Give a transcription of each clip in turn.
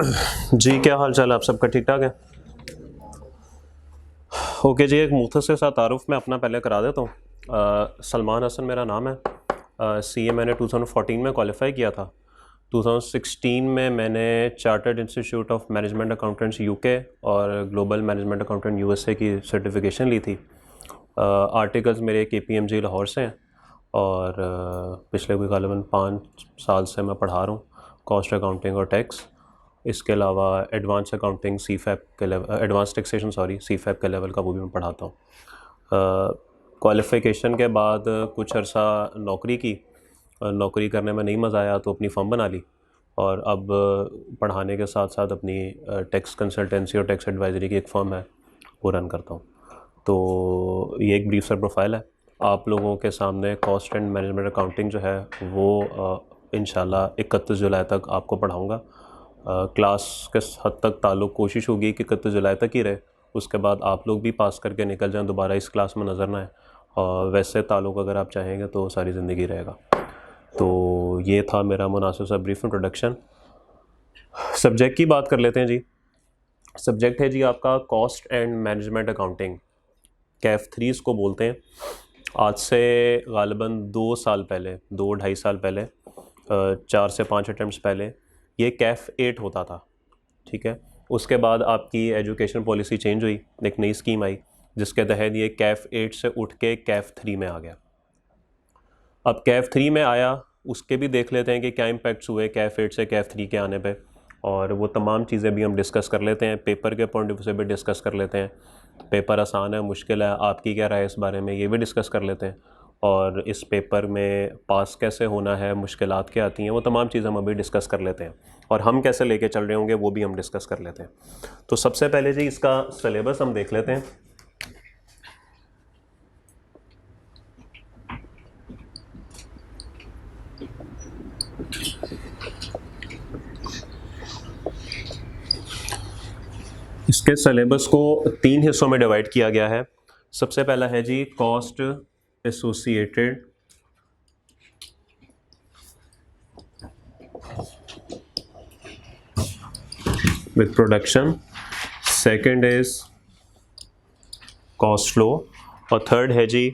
जी, क्या हाल चाल है आप सबका? ठीक ठाक है? ओके जी, एक मुख्तसर सा तारुफ मैं अपना पहले करा देता हूँ। सलमान हसन मेरा नाम है। सीए मैंने 2014 में क्वालिफाई किया था। 2016 में मैंने chartered institute of management accountants UK और ग्लोबल मैनेजमेंट अकाउंटेंट यूएसए की सर्टिफिकेशन ली थी। आर्टिकल्स मेरे KPMG लाहौर से हैं और पिछले कोई गालिबन 5 साल से मैं पढ़ा रहा हूँ कॉस्ट अकाउंटिंग और टैक्स। इसके अलावा एडवांस अकाउंटिंग सीफैप के लेवल, एडवांस टैक्सेशन सीफैप के लेवल का वो भी मैं पढ़ाता हूँ। क्वालिफ़िकेशन के बाद कुछ अर्सा नौकरी की, नौकरी करने में नहीं मज़ा आया तो अपनी फर्म बना ली और अब पढ़ाने के साथ साथ अपनी टैक्स कंसल्टेंसी और टैक्स एडवाइजरी की एक फ़र्म है वो रन करता हूँ। तो ये एक ब्रीफ सा प्रोफाइल है आप लोगों के सामने। कॉस्ट एंड मैनेजमेंट अकाउंटिंग जो है वो इंशाल्लाह 31 जुलाई तक आपको पढ़ाऊँगा। क्लास के हद तक ताल्लुक़ कोशिश होगी कि 31 जुलाई तक ही रहे, उसके बाद आप लोग भी पास करके निकल जाएं, दोबारा इस क्लास में नज़र ना आए। और वैसे ताल्लुक़ अगर आप चाहेंगे तो सारी ज़िंदगी रहेगा। तो ये था मेरा मुनासिब सा ब्रीफ इंट्रोडक्शन। सब्जेक्ट की बात कर लेते हैं जी। सब्जेक्ट है जी आपका cost and management accounting, Kaif 3 इसको बोलते हैं। आज से गालिबन 2 साल पहले, 2-2.5 साल पहले, 4 से 5 अटैम्प्ट्स पहले ये कैफ 8 होता था। ठीक है, उसके बाद आपकी एजुकेशन पॉलिसी चेंज हुई, एक नई स्कीम आई जिसके तहत ये कैफ 8 से उठ के कैफ 3 में आ गया। अब कैफ 3 में आया, उसके भी देख लेते हैं कि क्या इम्पैक्ट्स हुए कैफ 8 से कैफ 3 के आने पे, और वो तमाम चीज़ें भी हम डिस्कस कर लेते हैं। पेपर के पॉइंट ऑफ व्यू से भी डिस्कस कर लेते हैं, पेपर आसान है मुश्किल है, आपकी क्या राय है इस बारे में, ये भी डिस्कस कर लेते हैं। और इस पेपर में पास कैसे होना है, मुश्किलात क्या आती हैं, वो तमाम चीज़ें हम अभी डिस्कस कर लेते हैं। और हम कैसे लेके चल रहे होंगे वो भी हम डिस्कस कर लेते हैं। तो सबसे पहले जी इसका सिलेबस हम देख लेते हैं। इसके सिलेबस को 3 हिस्सों में डिवाइड किया गया है। सबसे पहला है जी cost associated with production, second is cost flow, और थर्ड है जी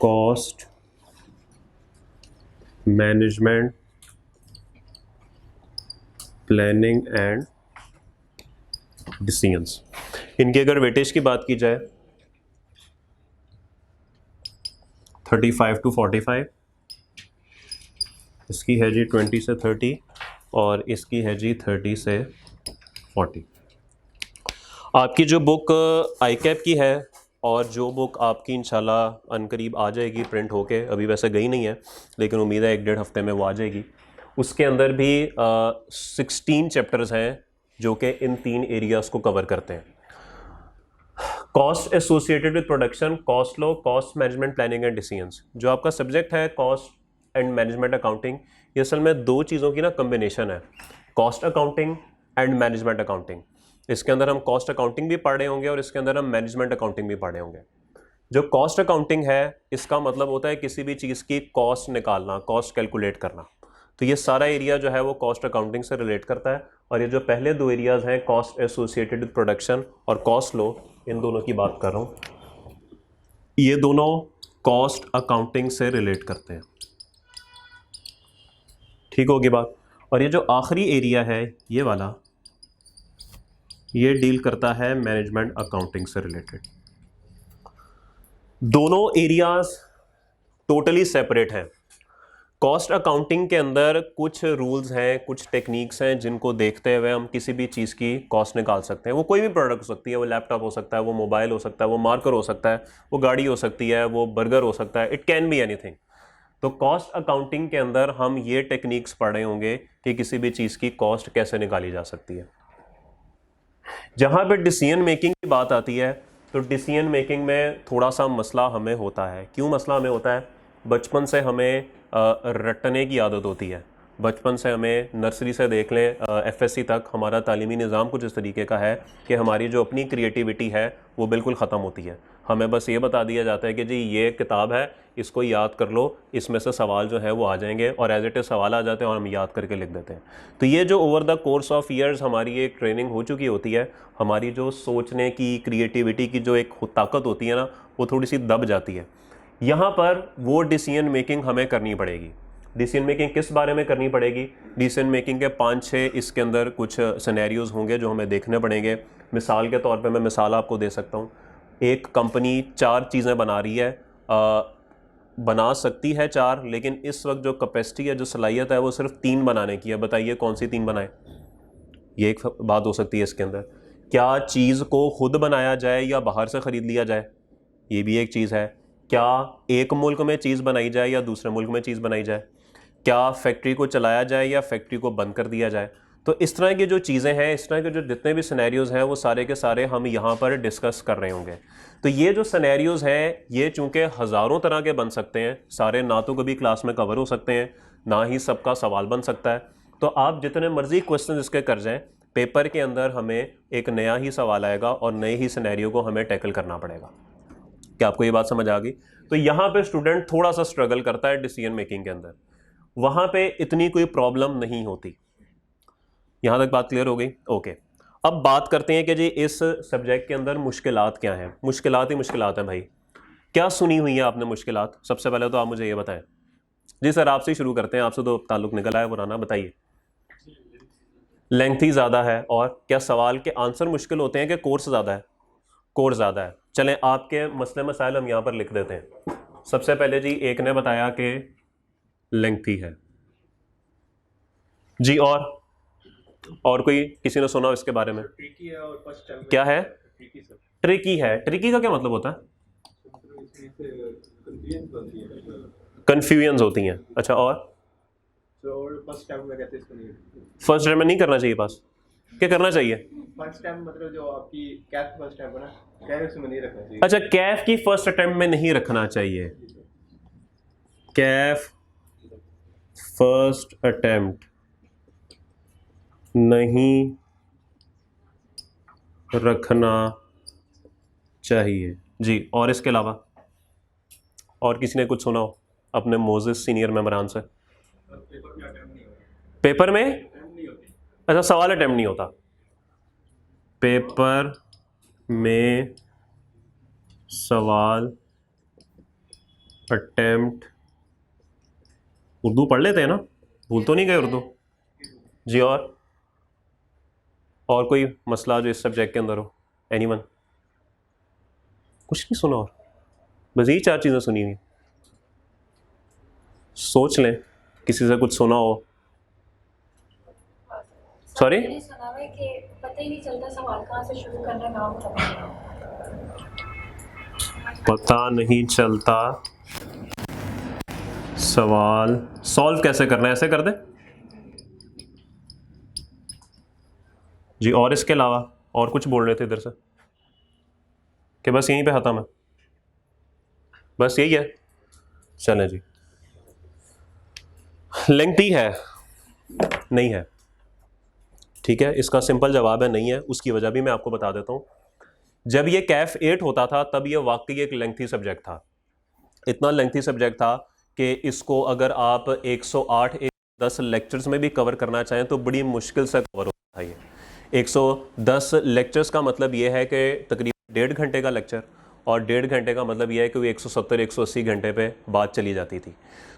cost management planning and decisions. इनकी अगर वेटेज की बात की जाए 35 to 45, इसकी है जी 20 से 30, और इसकी है जी 30 से 40। आपकी जो बुक ICAP की है और जो बुक आपकी इंशाल्लाह अनकरीब आ जाएगी प्रिंट होके, अभी वैसे गई नहीं है लेकिन उम्मीद है 1-1.5 हफ्ते में वो आ जाएगी, उसके अंदर भी 16 चैप्टर्स हैं जो कि इन 3 एरियाज़ को कवर करते हैं। Cost associated with production, cost low, cost management planning and decisions. जो आपका सब्जेक्ट है कॉस्ट एंड मैनेजमेंट अकाउंटिंग, ये असल में 2 चीज़ों की ना कम्बिनेशन है, cost accounting and management accounting. इसके अंदर हम कॉस्ट अकाउंटिंग भी पढ़ रहे होंगे और इसके अंदर हम मैनेजमेंट अकाउंटिंग भी पढ़ रहे होंगे। जो कॉस्ट अकाउंटिंग है इसका मतलब होता है किसी भी चीज़ की कॉस्ट निकालना, कॉस्ट कैलकुलेट करना। तो ये सारा एरिया जो है वो कॉस्ट अकाउंटिंग से रिलेट करता है। और ये जो पहले 2 एरियाज़ हैं कॉस्ट एसोसिएटेड विद प्रोडक्शन और कॉस्ट लो, इन दोनों की बात कर रहा हूँ, ये दोनों कॉस्ट अकाउंटिंग से रिलेट करते हैं। ठीक होगी बात। और ये जो आखिरी एरिया है ये वाला, ये डील करता है मैनेजमेंट अकाउंटिंग से रिलेटेड। दोनों एरियाज टोटली सेपरेट हैं। कॉस्ट अकाउंटिंग के अंदर कुछ रूल्स हैं, कुछ टेक्निक्स हैं जिनको देखते हुए हम किसी भी चीज़ की कॉस्ट निकाल सकते हैं। वो कोई भी प्रोडक्ट हो सकती है, वो लैपटॉप हो सकता है, वो मोबाइल हो सकता है, वो मार्कर हो सकता है, वो गाड़ी हो सकती है, वो बर्गर हो सकता है, इट कैन बी एनीथिंग। तो कॉस्ट अकाउंटिंग के अंदर हम ये टेक्निक्स पढ़ रहे होंगे कि किसी भी चीज़ की कॉस्ट कैसे निकाली जा सकती है। जहाँ पर डिसीजन मेकिंग की बात आती है तो डिसीजन मेकिंग में थोड़ा सा मसला हमें होता है। क्यों मसला हमें होता है? बचपन से हमें रटने की आदत होती है। बचपन से हमें नर्सरी से देख लें एफएससी तक हमारा तालीमी निज़ाम कुछ इस तरीके का है कि हमारी जो अपनी क्रिएटिविटी है वो बिल्कुल ख़त्म होती है। हमें बस ये बता दिया जाता है कि जी ये किताब है, इसको याद कर लो, इसमें से सवाल जो है वो आ जाएंगे और एज इट इज़ सवाल आ जाते हैं और हम याद करके लिख देते हैं। तो ये जो over the course of years हमारी एक ट्रेनिंग हो चुकी होती है, हमारी जो सोचने की, क्रिएटिविटी की जो एक ताकत होती है ना, वो थोड़ी सी दब जाती है। यहाँ पर वो डिसीजन मेकिंग हमें करनी पड़ेगी। डिसीजन मेकिंग किस बारे में करनी पड़ेगी? डिसीजन मेकिंग के 5-6 इसके अंदर कुछ सिनेरियोज होंगे जो हमें देखने पड़ेंगे। मिसाल के तौर पे मैं मिसाल आपको दे सकता हूँ। एक कंपनी 4 चीज़ें बना रही है, बना सकती है 4, लेकिन इस वक्त जो कैपेसिटी है, जो सलाहियत है, वो सिर्फ 3 बनाने की है। बताइए कौन सी 3 बनाए? ये एक बात हो सकती है इसके अंदर। क्या चीज़ को खुद बनाया जाए या बाहर से ख़रीद लिया जाए? ये भी एक चीज़ है। क्या एक मुल्क में चीज़ बनाई जाए या दूसरे मुल्क में चीज़ बनाई जाए? क्या फैक्ट्री को चलाया जाए या फैक्ट्री को बंद कर दिया जाए? तो इस तरह की जो चीज़ें हैं, इस तरह के जो जितने भी सिनेरियोज़ हैं, वो सारे के सारे हम यहाँ पर डिस्कस कर रहे होंगे। तो ये जो सिनेरियोज़ हैं, ये चूँकि हज़ारों तरह के बन सकते हैं, सारे ना तो कभी क्लास में कवर हो सकते हैं, ना ही सबका सवाल बन सकता है। तो आप जितने मर्जी क्वेश्चन इसके कर जाएँ, पेपर के अंदर हमें एक नया ही सवाल आएगा और नए ही सिनेरियो को हमें टैकल करना पड़ेगा। क्या आपको ये बात समझ आ गई? तो यहाँ पे स्टूडेंट थोड़ा सा स्ट्रगल करता है डिसीजन मेकिंग के अंदर, वहां पे इतनी कोई प्रॉब्लम नहीं होती। यहां तक बात क्लियर हो गई? ओके। अब बात करते हैं कि जी इस सब्जेक्ट के अंदर मुश्किलात क्या हैं। मुश्किलात ही मुश्किलात हैं भाई। क्या सुनी हुई है आपने मुश्किलात? सबसे पहले तो आप मुझे ये बताएं। जी सर, आपसे ही शुरू करते हैं, आपसे तो ताल्लुक निकल आया पुराना। बताइए। लेंथ ही ज़्यादा है। और क्या सवाल के आंसर मुश्किल होते हैं कि कोर्स ज़्यादा है? कोर्स ज़्यादा है। चलें आपके मसले मसाइल हम यहाँ पर लिख देते हैं। सबसे पहले जी एक ने बताया कि लेंथी है जी। और कोई किसी ने सुना इसके बारे में? ट्रिकी है। और फर्स्ट टाइम क्या है? ट्रिकी है। ट्रिकी का क्या मतलब होता है? कंफ्यूजन होती हैं। अच्छा, और फर्स्ट टाइम में कहते हैं, फर्स्ट टाइम में नहीं करना चाहिए पास? क्या करना चाहिए? फर्स्ट टाइम मतलब जो आपकी कैफ फर्स्ट टाइम है ना, कैफ उसमें नहीं रखना चाहिए। अच्छा, कैफ की फर्स्ट अटेम्प्ट में नहीं रखना चाहिए। कैफ फर्स्ट अटेम्प्ट नहीं रखना चाहिए जी। और इसके अलावा और किसी ने कुछ सुना हो अपने मोजेस सीनियर मेंबरान से? पेपर में अच्छा, सवाल अटेम्प्ट नहीं होता। पेपर में सवाल अटेम्प्ट, उर्दू पढ़ लेते हैं ना, भूल तो नहीं गए उर्दू जी। और कोई मसला जो इस सब्जेक्ट के अंदर हो? एनीवन? कुछ नहीं सुना? और बस यही 4 चीज़ें सुनी हुई। सोच लें किसी से कुछ सुना हो। सॉरी, पता ही नहीं चलता सवाल कहाँ से शुरू करना, नाम पता नहीं चलता सवाल सॉल्व कैसे करना है, ऐसे कर दे जी। और इसके अलावा और कुछ बोल रहे थे इधर से कि बस यहीं पे खत्म है? बस यही है? चलें जी। लेंथी है? नहीं है। ठीक है, इसका सिंपल जवाब है नहीं है। उसकी वजह भी मैं आपको बता देता हूँ। जब ये कैफ 8 होता था तब ये वाकई एक लेंथी सब्जेक्ट था। इतना लेंथी सब्जेक्ट था कि इसको अगर आप 108 10 लेक्चर्स में भी कवर करना चाहें तो बड़ी मुश्किल से कवर होता था। ये 110 लेक्चर्स का मतलब ये है कि तकरीबन 1.5 घंटे का लेक्चर, और 1.5 घंटे का मतलब ये है कि वो 170-180 घंटे पे बात चली जाती थी।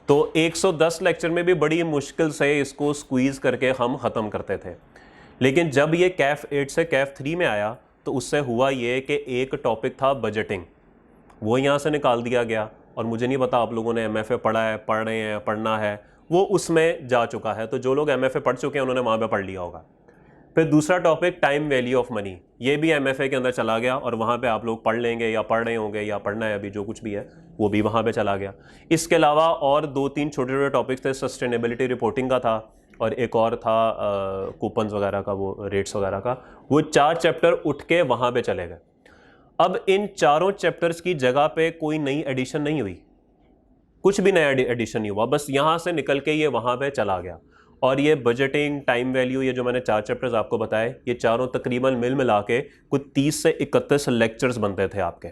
तो 110 लेक्चर में भी बड़ी मुश्किल से इसको स्क्वीज़ करके हम ख़त्म करते थे। लेकिन जब ये कैफ 8 से कैफ 3 में आया तो उससे हुआ ये कि एक टॉपिक था बजटिंग, वो यहाँ से निकाल दिया गया। और मुझे नहीं पता आप लोगों ने MFA पढ़ा है, पढ़ रहे हैं, पढ़ना है, वो उसमें जा चुका है। तो जो लोग MFA पढ़ चुके हैं उन्होंने वहाँ पे पढ़ लिया होगा। फिर दूसरा topic time value of money, ये भी MFA के अंदर चला गया और वहाँ पे आप लोग पढ़ लेंगे या पढ़ रहे होंगे या पढ़ना है अभी, जो कुछ भी है वो भी वहाँ पे चला गया। इसके अलावा और 2-3 छोटे छोटे टॉपिक्स थे। सस्टेनेबिलिटी रिपोर्टिंग का था और एक और था कूपन्स वगैरह का, वो रेट्स वगैरह का। वो 4 चैप्टर उठ के वहाँ पे चले गए। अब इन चारों चैप्टर्स की जगह पे कोई नई एडिशन नहीं हुई, कुछ भी नया एडिशन नहीं हुआ, बस यहाँ से निकल के ये वहाँ पे चला गया। और ये बजटिंग, टाइम वैल्यू, ये जो मैंने 4 चैप्टर्स आपको बताए, ये चारों तकरीबन मिल मिला के कुछ 30 से 31 लेक्चर्स बनते थे आपके।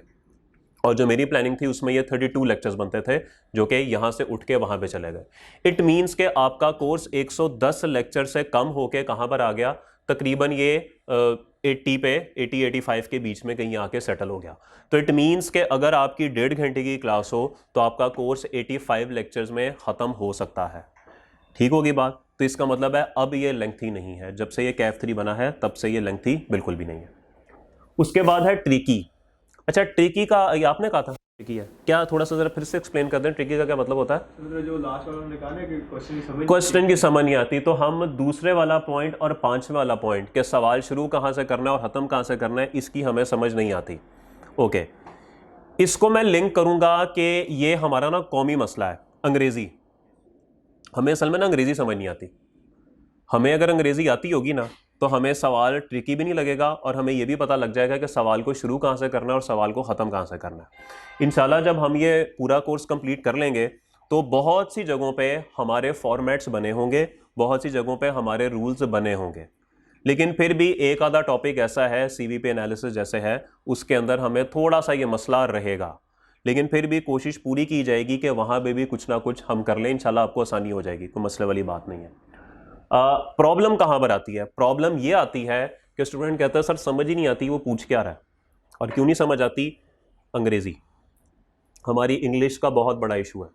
और जो मेरी प्लानिंग थी उसमें ये 32 लेक्चर्स बनते थे, जो कि यहाँ से उठ के वहाँ पे चले गए। इट मीन्स के आपका कोर्स 110 लेक्चर से कम होके कहाँ पर आ गया, तकरीबन ये 80 पे 80-85 के बीच में कहीं आके सेटल हो गया। तो इट मीन्स के अगर आपकी 1.5 घंटे की क्लास हो तो आपका कोर्स 85 लेक्चर्स में ख़त्म हो सकता है। ठीक होगी बात? तो इसका मतलब है अब ये लेंथी नहीं है। जब से ये कैफ 3 बना है तब से ये लेंथी बिल्कुल भी नहीं है। उसके बाद है ट्रिकी। अच्छा, ट्रिकी का ये आपने कहा था ट्रिकी है क्या, थोड़ा सा जरा फिर से एक्सप्लेन कर दें, ट्रिकी का क्या मतलब होता है? जो लास्ट वाला उन्होंने कहा ना कि क्वेश्चन की समझ नहीं आती, तो हम दूसरे वाला पॉइंट और 5वें वाला पॉइंट के सवाल शुरू कहाँ से करना है और ख़त्म कहाँ से करना है, इसकी हमें समझ नहीं आती। ओके, इसको मैं लिंक करूँगा कि ये हमारा ना कौमी मसला है, अंग्रेज़ी। हमें असल में ना अंग्रेज़ी समझ नहीं आती। हमें अगर अंग्रेज़ी आती होगी ना तो हमें सवाल ट्रिकी भी नहीं लगेगा और हमें यह भी पता लग जाएगा कि सवाल को शुरू कहाँ से करना है और सवाल को ख़त्म कहाँ से करना है। इंशाल्लाह जब हम ये पूरा कोर्स कंप्लीट कर लेंगे तो बहुत सी जगहों पे हमारे फॉर्मेट्स बने होंगे, बहुत सी जगहों पे हमारे रूल्स बने होंगे, लेकिन फिर भी एक आधा टॉपिक ऐसा है CVP एनालिसिस जैसे है, उसके अंदर हमें थोड़ा सा ये मसला रहेगा, लेकिन फिर भी कोशिश पूरी की जाएगी कि वहाँ पे भी कुछ ना कुछ हम कर लें। इंशाल्लाह आपको आसानी हो जाएगी, कोई मसले वाली बात नहीं है। प्रॉब्लम कहाँ पर आती है? प्रॉब्लम ये आती है कि स्टूडेंट कहता है सर समझ ही नहीं आती वो पूछ क्या रहा है। और क्यों नहीं समझ आती? अंग्रेज़ी। हमारी इंग्लिश का बहुत बड़ा इशू है।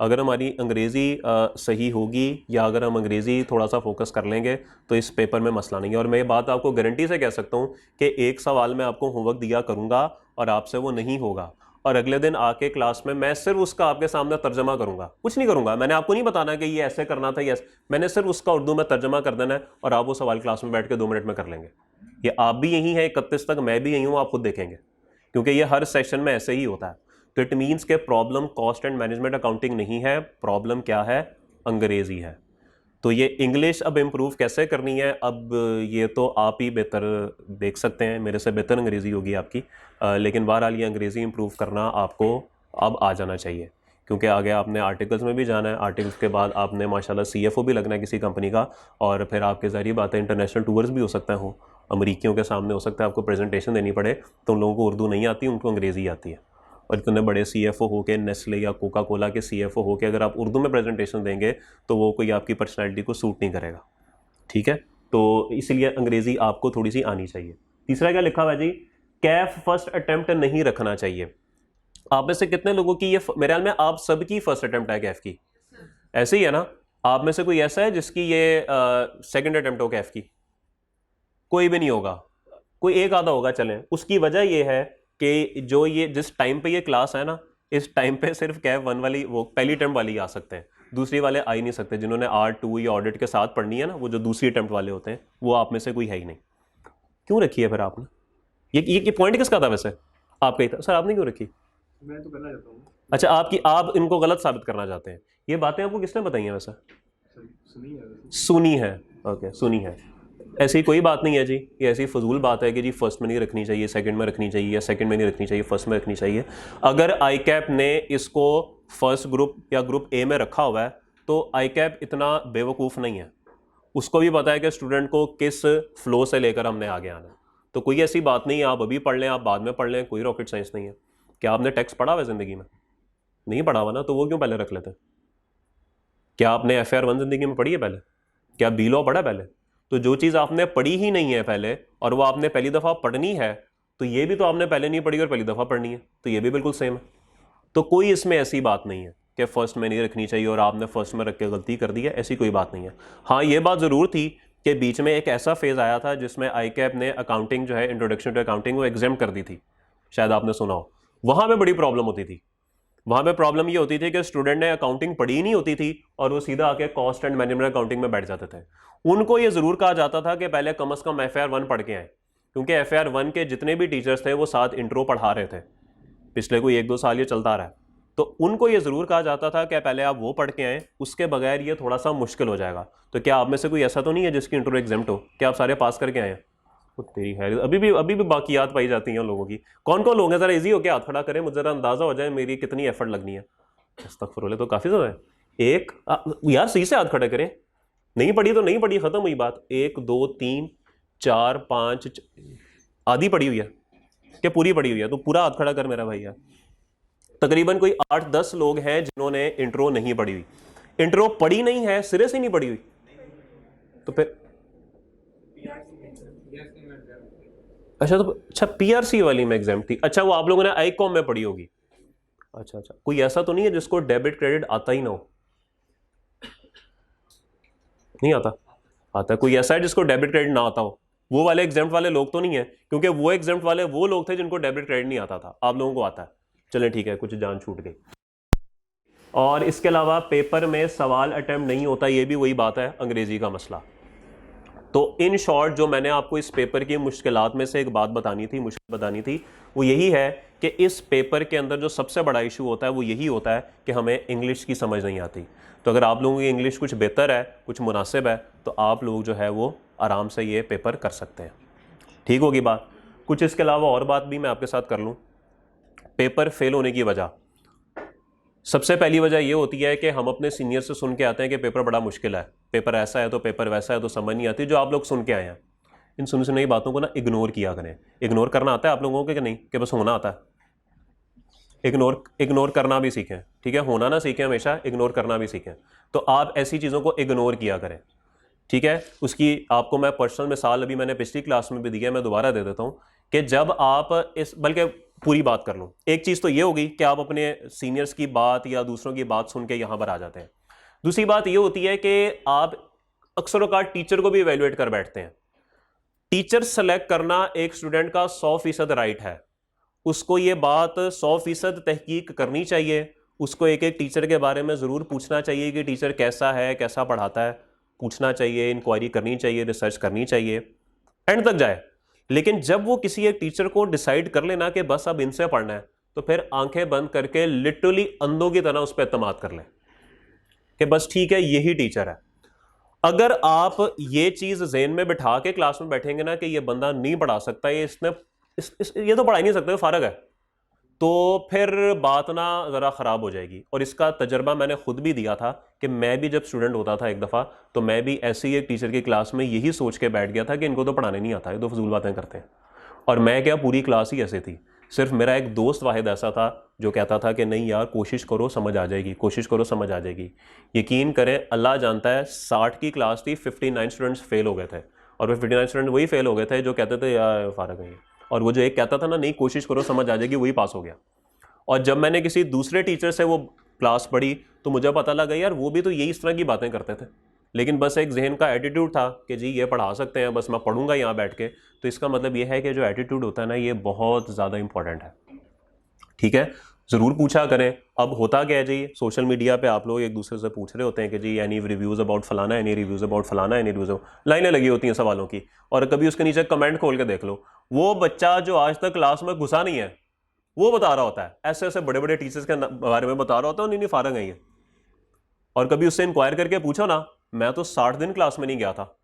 अगर हमारी अंग्रेज़ी सही होगी या अगर हम अंग्रेज़ी थोड़ा सा फोकस कर लेंगे तो इस पेपर में मसला नहीं है। और मैं ये बात आपको गारंटी से कह सकता हूँ कि एक सवाल में आपको होमवर्क दिया करूँगा और आपसे वो नहीं होगा, और अगले दिन आके क्लास में मैं सिर्फ उसका आपके सामने तर्जमा करूंगा, कुछ नहीं करूंगा। मैंने आपको नहीं बताना कि ये ऐसे करना था, ये मैंने सिर्फ उसका उर्दू में तर्जमा कर देना है और आप वो सवाल क्लास में बैठ के 2 मिनट में कर लेंगे। ये आप भी यही हैं 31 तक, मैं भी यही हूँ, आप खुद देखेंगे, क्योंकि ये हर सेशन में ऐसे ही होता है। तो इट मीन्स के problem cost and management accounting नहीं है, प्रॉब्लम क्या है? अंग्रेजी है। तो ये इंग्लिश अब इम्प्रूव कैसे करनी है, अब ये तो आप ही बेहतर देख सकते हैं, मेरे से बेहतर अंग्रेज़ी होगी आपकी, लेकिन बहरहाल ये अंग्रेज़ी इम्प्रूव करना आपको अब आ जाना चाहिए, क्योंकि आगे आपने आर्टिकल्स में भी जाना है, आर्टिकल्स के बाद आपने माशाल्लाह CFO भी लगना है किसी कंपनी का, और फिर आपके ज़रिए बात है इंटरनेशनल टूर्स भी हो सकता हो, अमरीकियों के सामने हो सकता है आपको प्रेजेंटेशन देनी पड़े, तो उन लोगों को उर्दू नहीं आती, उनको अंग्रेज़ी आती है। और इतने बड़े CFO हो के, नेस्ले या कोका कोला के CFO हो के अगर आप उर्दू में प्रेजेंटेशन देंगे तो वो कोई आपकी पर्सनैलिटी को सूट नहीं करेगा। ठीक है, तो इसलिए अंग्रेज़ी आपको थोड़ी सी आनी चाहिए। तीसरा क्या लिखा हुआ है जी? कैफ फर्स्ट अटेम्प्ट नहीं रखना चाहिए। आप में से कितने लोगों की ये, मेरे ख्याल में आप सबकी फर्स्ट अटेम्प्ट है कैफ की, ऐसे ही है ना? आप में से कोई ऐसा है जिसकी ये सेकंड अटेम्प्ट हो कैफ की? कोई भी नहीं होगा, कोई एक आधा होगा। चलें, उसकी वजह यह है कि जो ये जिस टाइम पे ये क्लास है ना, इस टाइम पे सिर्फ कैफ 1 वाली, वो पहली अटेम्प्ट वाली आ सकते हैं, दूसरी वाले आ ही नहीं सकते। जिन्होंने R2 या ऑडिट के साथ पढ़नी है ना, वो जो दूसरी अटेम्प्ट वाले होते हैं, वो आप में से कोई है ही नहीं। क्यों रखी है फिर आपने? ये पॉइंट किसका था वैसे? आपका ही था सर, आपने क्यों रखी? मैं तो करना चाहता हूँ। अच्छा, आप इनको गलत साबित करना चाहते हैं। ये बातें आपको किसने बताई हैं वैसे? सुनी है। ओके, सुनी है। ऐसी कोई बात नहीं है जी, ये ऐसी फजूल बात है कि जी फर्स्ट में नहीं रखनी चाहिए, सेकंड में रखनी चाहिए, या सेकंड में नहीं रखनी चाहिए, फर्स्ट में रखनी चाहिए। अगर ICAP ने इसको फर्स्ट ग्रुप या ग्रुप A में रखा हुआ है तो ICAP इतना बेवकूफ़ नहीं है, उसको भी पता है कि स्टूडेंट को किस फ्लो से लेकर हमने आगे आना है। तो कोई ऐसी बात नहीं है आप अभी पढ़ लें, आप बाद में पढ़ लें, कोई रॉकेट साइंस नहीं है। क्या आपने टेक्स्ट पढ़ा हुआ है ज़िंदगी में? नहीं पढ़ा हुआ ना, तो वो क्यों पहले रख लेते? क्या आपने FIR 1 ज़िंदगी में पढ़ी है पहले? क्या B लॉ पढ़ा पहले? तो जो चीज़ आपने पढ़ी ही नहीं है पहले और वो आपने पहली दफ़ा पढ़नी है, तो ये भी तो आपने पहले नहीं पढ़ी और पहली दफ़ा पढ़नी है, तो ये भी बिल्कुल सेम है। तो कोई इसमें ऐसी बात नहीं है कि फर्स्ट में नहीं रखनी चाहिए और आपने फर्स्ट में रख के गलती कर दी है, ऐसी कोई बात नहीं है। हाँ, ये बात ज़रूर थी कि बीच में एक ऐसा फेज़ आया था जिसमें ICAP ने अकाउंटिंग जो है, इंट्रोडक्शन टू अकाउंटिंग, वो एग्जाम कर दी थी, शायद आपने सुना हो। वहाँ पर बड़ी प्रॉब्लम होती थी। वहाँ पे प्रॉब्लम ये होती थी कि स्टूडेंट ने अकाउंटिंग पढ़ी ही नहीं होती थी और वो सीधा आके कॉस्ट एंड मैनेजमेंट अकाउंटिंग में बैठ जाते थे। उनको ये ज़रूर कहा जाता था कि पहले कम से कम FIR 1 पढ़ के आए, क्योंकि FIR 1 के जितने भी टीचर्स थे वो साथ इंट्रो पढ़ा रहे थे, पिछले कोई 1-2 साल ये चलता रहा है। तो उनको ये ज़रूर कहा जाता था कि पहले आप वो पढ़ के आएँ, उसके बगैर ये थोड़ा सा मुश्किल हो जाएगा। तो क्या आप में से कोई ऐसा तो नहीं है जिसकी इंट्रो एग्जाम्प्ट हो? क्या आप सारे पास करके आए हैं? तेरी है, अभी भी बाकियात पाई जाती हैं लोगों की। कौन कौन लोग हैं? ज़रा इजी हो के हाथ खड़ा करें, मुझे ज़रा अंदाज़ा हो जाए मेरी कितनी एफर्ट लगनी है। अस्तगफुरुल्लाह, तो काफ़ी ज़्यादा है। एक यार सही से हाथ खड़ा करें। नहीं पढ़ी तो नहीं पढ़ी, खत्म हुई बात। 1 2 3 4 5 आधी पढ़ी हुई है कि पूरी पढ़ी हुई है? तो पूरा हाथ खड़ा कर मेरा भैया। तकरीबन कोई 8-10 लोग हैं जिन्होंने इंट्रो नहीं पढ़ी हुई। इंट्रो पढ़ी नहीं है, सिरे से नहीं पढ़ी हुई, तो फिर अच्छा, तो अच्छा पीआरसी वाली में एग्जाम थी। अच्छा, वो आप लोगों ने आईकॉम में पढ़ी होगी। अच्छा अच्छा, कोई ऐसा तो नहीं है जिसको डेबिट क्रेडिट आता ही ना हो? नहीं आता? आता है। कोई ऐसा है जिसको डेबिट क्रेडिट ना आता हो? वो वाले एग्जाम वाले लोग तो नहीं है, क्योंकि वो एग्जाम वाले वो लोग थे जिनको डेबिट क्रेडिट नहीं आता था। आप लोगों को आता है, चलें ठीक है, कुछ जान छूट गई। और इसके अलावा पेपर में सवाल अटेम्प्ट नहीं होता, ये भी वही बात है, अंग्रेजी का मसला। तो इन शॉर्ट जो मैंने आपको इस पेपर की मुश्किलात में से एक बात बतानी थी, मुश्किल बतानी थी, वो यही है कि इस पेपर के अंदर जो सबसे बड़ा इशू होता है वो यही होता है कि हमें इंग्लिश की समझ नहीं आती। तो अगर आप लोगों की इंग्लिश कुछ बेहतर है, कुछ मुनासिब है, तो आप लोग जो है वो आराम से ये पेपर कर सकते हैं। ठीक होगी बात? कुछ इसके अलावा और बात भी मैं आपके साथ कर लूँ। पेपर फेल होने की वजह, सबसे पहली वजह यह होती है कि हम अपने सीनियर से सुन के आते हैं कि पेपर बड़ा मुश्किल है, पेपर ऐसा है तो पेपर वैसा है, तो समझ नहीं आती। जो आप लोग सुन के आए हैं, इन सुनी सुनाई बातों को ना इग्नोर किया करें। इग्नोर करना आता है आप लोगों को कि नहीं, कि बस होना आता है? इग्नोर करना भी सीखें, ठीक है? होना ना सीखें, हमेशा इग्नोर करना भी सीखें। तो आप ऐसी चीज़ों को इग्नोर किया करें, ठीक है? उसकी आपको मैं पर्सनल मिसाल अभी मैंने पिछली क्लास में भी दी है, मैं दोबारा दे देता हूँ कि जब आप इस, बल्कि पूरी बात कर लूँ। एक चीज़ तो ये होगी कि आप अपने सीनियर्स की बात या दूसरों की बात सुन के यहाँ पर आ जाते हैं। दूसरी बात ये होती है कि आप अक्सर औक़ात टीचर को भी इवेल्युएट कर बैठते हैं। टीचर सेलेक्ट करना एक स्टूडेंट का 100% राइट है। उसको ये बात 100% तहकीक करनी चाहिए। उसको एक एक टीचर के बारे में ज़रूर पूछना चाहिए कि टीचर कैसा है, कैसा पढ़ाता है, पूछना चाहिए, इंक्वायरी करनी चाहिए, रिसर्च करनी चाहिए, एंड तक जाए। लेकिन जब वो किसी एक टीचर को डिसाइड कर लेना कि बस अब इनसे पढ़ना है, तो फिर आंखें बंद करके लिटरली अंधों की तरह उस पर एतमाद कर लें कि बस ठीक है यही टीचर है। अगर आप ये चीज़ ज़हन में बिठा के क्लास में बैठेंगे ना कि ये बंदा नहीं पढ़ा सकता, ये इसने ये तो पढ़ा ही नहीं सकता, फारग है, तो फिर बात ना ज़रा ख़राब हो जाएगी। और इसका तजर्बा मैंने खुद भी दिया था कि मैं भी जब स्टूडेंट होता था एक दफ़ा, तो मैं भी ऐसे ही एक टीचर की क्लास में यही सोच के बैठ गया था कि इनको तो पढ़ाने नहीं आता, ये तो फजूल बातें करते हैं। और मैं क्या, पूरी क्लास ही ऐसे थी। सिर्फ मेरा एक दोस्त वाहिद ऐसा था जो कहता था कि नहीं यार, कोशिश करो समझ आ जाएगी, कोशिश करो समझ आ जाएगी। यकीन करें, अल्लाह जानता है, 60 की क्लास थी, 59 स्टूडेंट्स फेल हो गए थे। और वो 59 स्टूडेंट वही फेल हो गए थे जो कहते थे यार फारग है। और वो जो एक कहता था ना नहीं कोशिश करो समझ आ जाएगी, वही पास हो गया। और जब मैंने किसी दूसरे टीचर से वो क्लास पढ़ी तो मुझे पता लगा यार वो भी तो यही इस तरह की बातें करते थे, लेकिन बस एक जहन का एटीट्यूड था कि जी ये पढ़ा सकते हैं, बस मैं पढ़ूंगा यहाँ बैठ के। तो इसका मतलब ये है कि जो एटीट्यूड होता है ना, ये बहुत ज़्यादा इंपॉर्टेंट है, ठीक है? ज़रूर पूछा करें। अब होता क्या है जी, सोशल मीडिया पे आप लोग एक दूसरे से पूछ रहे होते हैं कि जी एनी रिव्यूज़ अबाउट फलाना, एनी रिव्यूज़ अबाउट फलाना, एनी रिव्यूज़, लाइनें लगी होती हैं सवालों की, और कभी उसके नीचे कमेंट खोल के देख लो, वो बच्चा जो आज तक क्लास में घुसा नहीं है वो बता रहा होता है, ऐसे ऐसे बड़े बड़े टीचर्स के बारे में बता रहा होता है, उन्हें नहीं फारग है। और कभी उससे इंक्वायर करके पूछो ना, मैं तो 60 दिन क्लास में नहीं गया था,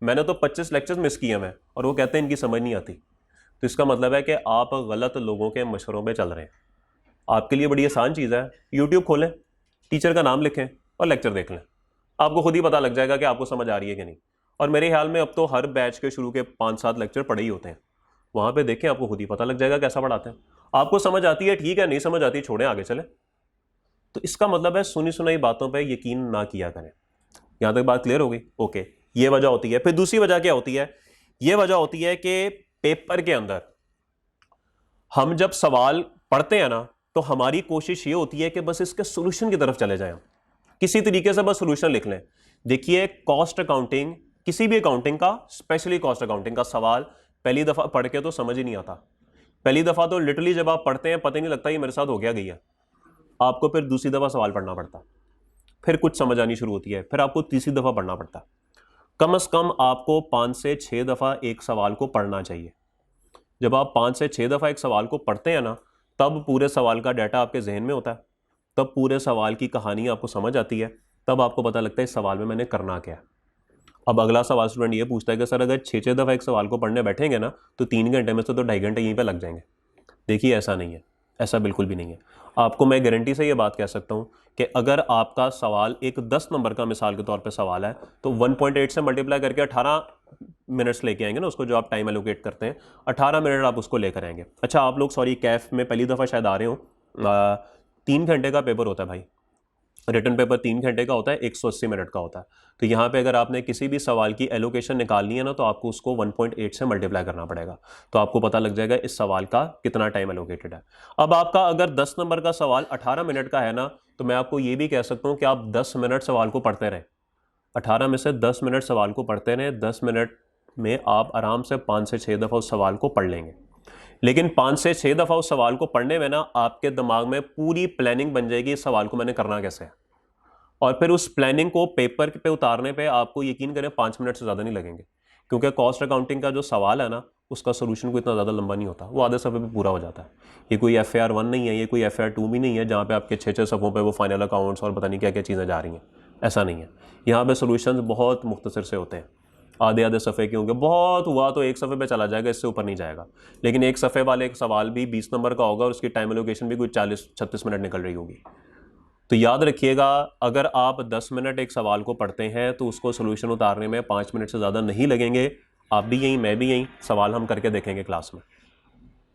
मैंने तो 25 लेक्चर्स मिस किए मैं, और वो कहते हैं इनकी समझ नहीं आती। तो इसका मतलब है कि आप गलत लोगों के मशवरों पे चल रहे हैं। आपके लिए बड़ी आसान चीज़ है, यूट्यूब खोलें, टीचर का नाम लिखें और लेक्चर देख लें, आपको खुद ही पता लग जाएगा कि आपको समझ आ रही है कि नहीं। और मेरे ख्याल में अब तो हर बैच के शुरू के 5-7 लेक्चर पढ़े ही होते हैं, वहाँ पे देखें, आपको खुद ही पता लग जाएगा कैसा पढ़ाते हैं। आपको समझ आती है ठीक है, नहीं समझ आती छोड़ें, आगे चले। तो इसका मतलब है सुनी सुनाई बातों पे यकीन ना किया करें। यहाँ तक बात क्लियर होगी? ओके, ये वजह होती है। फिर दूसरी वजह क्या होती है? ये वजह होती है कि पेपर के अंदर हम जब सवाल पढ़ते हैं ना, तो हमारी कोशिश ये होती है कि बस इसके सोल्यूशन की तरफ चले जाएं, किसी तरीके से बस सोल्यूशन लिख लें। देखिए, कॉस्ट अकाउंटिंग, किसी भी अकाउंटिंग का, स्पेशली कॉस्ट अकाउंटिंग का सवाल पहली दफ़ा पढ़ के तो समझ ही नहीं आता। पहली दफ़ा तो लिटरली जब आप पढ़ते हैं पता ही नहीं लगता ये मेरे साथ हो गया। आपको फिर दूसरी दफ़ा सवाल पढ़ना पड़ता, फिर कुछ समझ आनी शुरू होती है, फिर आपको तीसरी दफ़ा पढ़ना पड़ता। कम से कम आपको 5 से 6 दफ़ा एक सवाल को पढ़ना चाहिए। जब आप 5 से 6 दफ़ा एक सवाल को पढ़ते हैं ना, तब पूरे सवाल का डाटा आपके जहन में होता है, तब पूरे सवाल की कहानी आपको समझ आती है, तब आपको पता लगता है इस सवाल में मैंने करना क्या है। अब अगला सवाल स्टूडेंट ये पूछता है कि सर अगर 6 दफ़ा एक सवाल को पढ़ने बैठेंगे ना, तो 3 घंटे में से तो 2.5 घंटे यहीं पर लग जाएंगे। देखिए ऐसा नहीं है। ऐसा बिल्कुल भी नहीं है। आपको मैं गारंटी से ये बात कह सकता हूँ कि अगर आपका सवाल एक 10 नंबर का मिसाल के तौर पे सवाल है तो 1.8 से मल्टीप्लाई करके 18 मिनट्स लेके आएंगे ना, उसको जो आप टाइम एलोकेट करते हैं 18 मिनट आप उसको लेकर आएंगे। अच्छा आप लोग सॉरी कैफ में पहली दफ़ा शायद आ रहे हो, 3 घंटे का पेपर होता है भाई, रिटन पेपर 3 घंटे का होता है, 180 मिनट का होता है। तो यहाँ पे अगर आपने किसी भी सवाल की एलोकेशन निकालनी है ना तो आपको उसको 1.8 से मल्टीप्लाई करना पड़ेगा, तो आपको पता लग जाएगा इस सवाल का कितना टाइम एलोकेटेड है। अब आपका अगर 10 नंबर का सवाल 18 मिनट का है ना, तो मैं आपको ये भी कह सकता हूँ कि आप 10 मिनट सवाल को पढ़ते रहें, 18 में से 10 मिनट सवाल को पढ़ते रहें, 10 मिनट में आप आराम से 5 से 6 दफ़ा उस सवाल को पढ़ लेंगे। लेकिन 5 से 6 दफ़ा उस सवाल को पढ़ने में ना आपके दिमाग में पूरी प्लानिंग बन जाएगी इस सवाल को मैंने करना कैसे है, और फिर उस प्लानिंग को पेपर पे उतारने पे आपको यकीन करें 5 मिनट से ज़्यादा नहीं लगेंगे, क्योंकि कॉस्ट अकाउंटिंग का जो सवाल है ना उसका सोल्यूशन कोई इतना ज़्यादा लंबा नहीं होता, वो आधे सफ़े पे पूरा हो जाता है। ये कोई FAR 1 नहीं है, ये कोई FAR 2 भी नहीं है जहाँ पे आपके 6-6 सफ़ों पे वो फाइनल अकाउंट्स और पता नहीं क्या क्या चीज़ें जा रही हैं, ऐसा नहीं है। यहाँ पे सोल्यूशन बहुत मुख्तसर से होते हैं, आधे आधे सफ़े के होंगे, बहुत हुआ तो एक सफ़े पे चला जाएगा, इससे ऊपर नहीं जाएगा। लेकिन एक सफ़े वाले एक सवाल भी 20 नंबर का होगा और उसकी टाइम एलोकेशन भी कोई 40-36 मिनट निकल रही होगी। तो याद रखिएगा अगर आप 10 मिनट एक सवाल को पढ़ते हैं तो उसको सोल्यूशन उतारने में 5 मिनट से ज़्यादा नहीं लगेंगे। आप भी यहीं, मैं भी यहीं, सवाल हम करके देखेंगे क्लास में,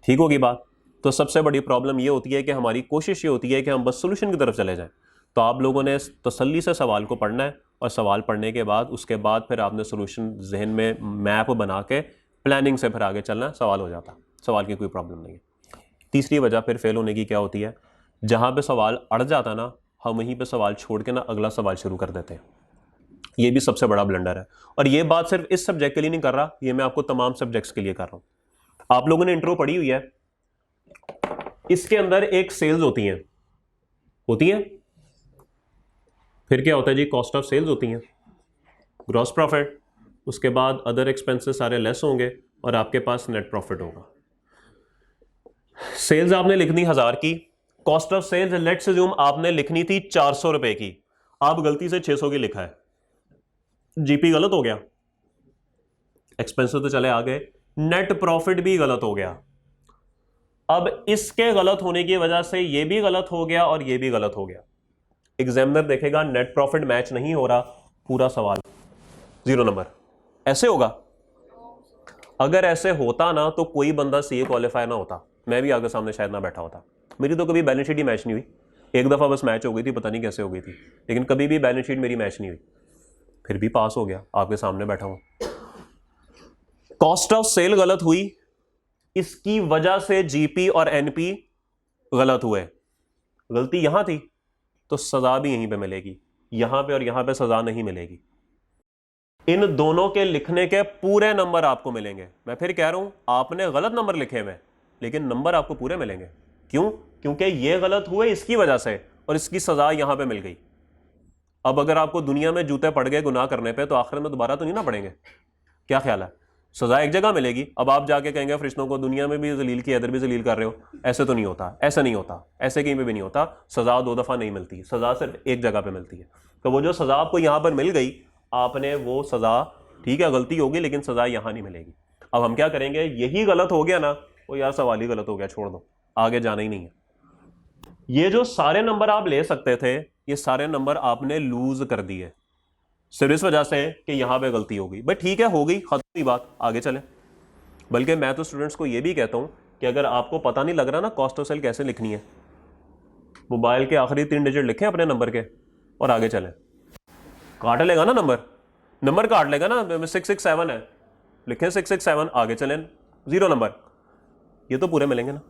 ठीक होगी बात। तो सबसे बड़ी प्रॉब्लम ये होती है कि हमारी कोशिश ये होती है कि हम बस सोल्यूशन की तरफ चले जाएं। तो आप लोगों ने तसल्ली से सवाल को पढ़ना है और सवाल पढ़ने के बाद उसके बाद फिर आपने सोल्यूशन जहन में मैप बना के प्लानिंग से फिर आगे चलना, सवाल हो जाता, सवाल की कोई प्रॉब्लम नहीं है। तीसरी वजह फिर फेल होने की क्या होती है, जहाँ पे सवाल अड़ जाता ना हम वहीं पे सवाल छोड़ के ना अगला सवाल शुरू कर देते हैं। ये भी सबसे बड़ा ब्लंडर है, और ये बात सिर्फ इस सब्जेक्ट के लिए नहीं कर रहा, ये मैं आपको तमाम सब्जेक्ट्स के लिए कर रहा हूं। आप लोगों ने इंट्रो पढ़ी हुई है, इसके अंदर एक सेल्स होती हैं, फिर क्या होता है जी, कॉस्ट ऑफ सेल्स होती हैं, ग्रॉस प्रॉफिट, उसके बाद अदर एक्सपेंसेस सारे लेस होंगे और आपके पास नेट प्रॉफिट होगा। सेल्स आपने लिखनी 1000 की, cost of sales let's assume आपने लिखनी थी 400 रुपए की, आप गलती से 600 की लिखा है, जीपी गलत हो गया, एक्सपेंसेस तो चले आ गए, नेट प्रॉफिट भी गलत हो गया। अब इसके गलत होने की वजह से ये भी गलत हो गया और ये भी गलत हो गया। एग्जामिनर देखेगा नेट प्रॉफिट मैच नहीं हो रहा, पूरा सवाल 0 नंबर। ऐसे होगा, अगर ऐसे होता ना तो कोई बंदा CA क्वालिफाई ना होता, मैं भी आगे सामने शायद ना बैठा होता। मेरी तो कभी बैलेंस शीट ही मैच नहीं हुई, एक दफ़ा बस मैच हो गई थी, पता नहीं कैसे हो गई थी, लेकिन कभी भी बैलेंस शीट मेरी मैच नहीं हुई, फिर भी पास हो गया, आपके सामने बैठा हूं। कॉस्ट ऑफ सेल गलत हुई, इसकी वजह से जीपी और एनपी गलत हुए, गलती यहां थी तो सजा भी यहीं पे मिलेगी, यहां पे और यहां पे सजा नहीं मिलेगी। इन दोनों के लिखने के पूरे नंबर आपको मिलेंगे। मैं फिर कह रहा हूं आपने गलत नंबर लिखे हुए लेकिन नंबर आपको पूरे मिलेंगे। क्यों? क्योंकि ये गलत हुए इसकी वजह से और इसकी सजा यहां पे मिल गई। अब अगर आपको दुनिया में जूते पड़ गए गुनाह करने पे तो आखिर में दोबारा तो नहीं ना पड़ेंगे, क्या ख्याल है? सजा एक जगह मिलेगी। अब आप जाके कहेंगे फरिश्तों को दुनिया में भी जलील किया, इधर भी जलील कर रहे हो, ऐसे तो नहीं होता, ऐसा नहीं होता, ऐसे कहीं पे भी नहीं होता। सजा 2 दफा नहीं मिलती, सजा सिर्फ एक जगह पे मिलती है। तो वो जो सजा आपको यहां पर मिल गई, आपने वो सजा, ठीक है गलती होगी लेकिन सजा यहां नहीं मिलेगी। अब हम क्या करेंगे, यही गलत हो गया ना, वो यार सवाल ही गलत हो गया, छोड़ दो, आगे जाना ही नहीं है। ये जो सारे नंबर आप ले सकते थे, ये सारे नंबर आपने लूज कर दिए सिर्फ इस वजह से कि यहां पे गलती हो गई। भाई ठीक है, हो गई, खत्म की बात, आगे चले। बल्कि मैं तो स्टूडेंट्स को ये भी कहता हूं कि अगर आपको पता नहीं लग रहा ना कॉस्ट ऑफ सेल कैसे लिखनी है, मोबाइल के आखिरी 3 डिजिट लिखें अपने नंबर के और आगे चलें। काट लेगा ना नंबर काट लेगा ना, 667 है, लिखें 667, आगे चलें 0 नंबर, ये तो पूरे मिलेंगे ना।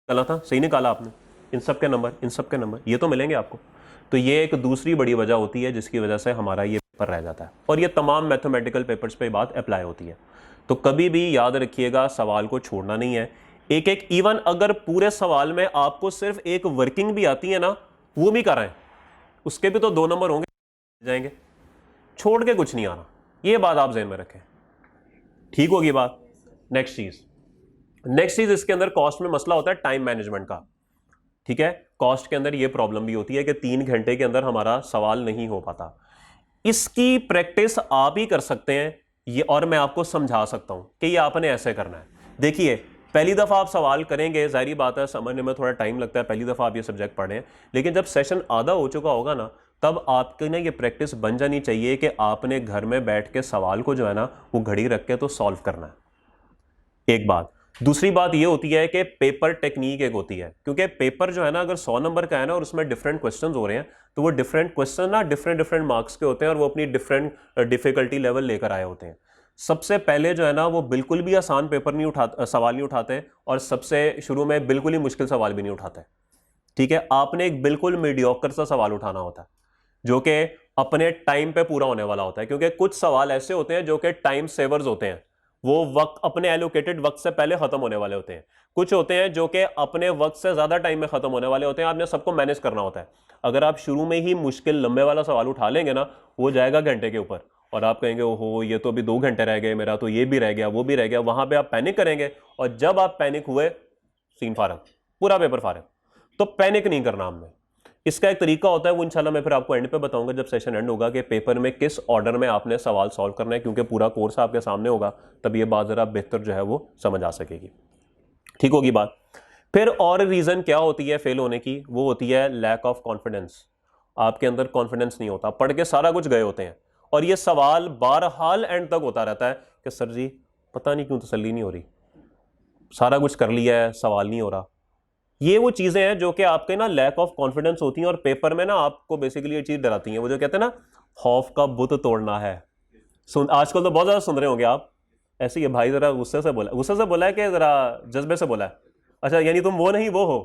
चला था, सही निकाला आपने, इन सब के नंबर ये तो मिलेंगे आपको। तो ये एक दूसरी बड़ी वजह होती है जिसकी वजह से हमारा ये पेपर रह जाता है, और ये तमाम मैथमेटिकल पेपर्स पे बात अप्लाई होती है। तो कभी भी याद रखिएगा सवाल को छोड़ना नहीं है, एक एक, इवन अगर पूरे सवाल में आपको सिर्फ एक वर्किंग भी आती है ना, वो भी कर रहे हैं, उसके भी तो 2 नंबर होंगे जाएंगे, छोड़ के कुछ नहीं आना, ये बात आप ज़हन में रखें, ठीक होगी बात। नेक्स्ट चीज इसके अंदर कॉस्ट में मसला होता है टाइम मैनेजमेंट का, ठीक है। कॉस्ट के अंदर ये प्रॉब्लम भी होती है कि 3 घंटे के अंदर हमारा सवाल नहीं हो पाता। इसकी प्रैक्टिस आप ही कर सकते हैं ये, और मैं आपको समझा सकता हूं कि ये आपने ऐसे करना है। देखिए पहली दफ़ा आप सवाल करेंगे, जाहिर बात है समझने में थोड़ा टाइम लगता है, पहली दफ़ा आप ये सब्जेक्ट पढ़ रहे हैं, लेकिन जब सेशन आधा हो चुका होगा ना, तब आपकी ना ये प्रैक्टिस बन जानी चाहिए कि आपने घर में बैठ के सवाल को जो है ना वो घड़ी रख के तो सॉल्व करना है। एक बात। दूसरी बात ये होती है कि पेपर टेक्निक एक होती है, क्योंकि पेपर जो है ना अगर 100 नंबर का है ना और उसमें डिफरेंट क्वेश्चंस हो रहे हैं, तो वो डिफरेंट क्वेश्चन ना डिफरेंट डिफरेंट मार्क्स के होते हैं और वो अपनी डिफरेंट डिफिकल्टी लेवल लेकर आए होते हैं। सबसे पहले जो है ना वो बिल्कुल भी आसान पेपर नहीं उठाते, सवाल नहीं उठाते, और सबसे शुरू में बिल्कुल ही मुश्किल सवाल भी नहीं उठाते। ठीक है, आपने एक बिल्कुल मीडियोकर सा सवाल उठाना होता है जो कि अपने टाइम पे पूरा होने वाला होता है, क्योंकि कुछ सवाल ऐसे होते हैं जो कि टाइम सेवर्स होते हैं, वो वक्त अपने एलोकेटेड वक्त से पहले खत्म होने वाले होते हैं। कुछ होते हैं जो कि अपने वक्त से ज्यादा टाइम में खत्म होने वाले होते हैं, आपने सबको मैनेज करना होता है। अगर आप शुरू में ही मुश्किल लंबे वाला सवाल उठा लेंगे ना, वो जाएगा घंटे के ऊपर, और आप कहेंगे ओहो ये तो अभी 2 घंटे रह गए, मेरा तो ये भी रह गया वो भी रह गया, वहां पे आप पैनिक करेंगे, और जब आप पैनिक हुए सीन फारग, पूरा पेपर फारग। तो पैनिक नहीं करना हमने। इसका एक तरीका होता है, वो इंशाल्लाह मैं फिर आपको एंड पे बताऊंगा जब सेशन एंड होगा, कि पेपर में किस ऑर्डर में आपने सवाल सॉल्व करना है, क्योंकि पूरा कोर्स आपके सामने होगा, तब ये बात जरा बेहतर जो है वो समझ आ सकेगी। ठीक होगी बात। फिर और रीजन क्या होती है फेल होने की, वो होती है लैक ऑफ कॉन्फिडेंस। आपके अंदर कॉन्फिडेंस नहीं होता, पढ़ के सारा कुछ गए होते हैं, और ये सवाल बहरहाल एंड तक होता रहता है कि सर जी पता नहीं क्यों तसल्ली नहीं हो रही, सारा कुछ कर लिया है सवाल नहीं हो रहा। ये वो चीजें हैं जो कि आपके ना लैक ऑफ कॉन्फिडेंस होती हैं, और पेपर में ना आपको बेसिकली ये चीज डराती हैं, वो जो कहते हैं ना खौफ का बुत तोड़ना है। आजकल तो बहुत ज्यादा सुन रहे होंगे आप, ऐसे ही है भाई, जरा गुस्से से बोला है कि जरा जज्बे से बोला है? अच्छा, यानी तुम वो नहीं वो हो।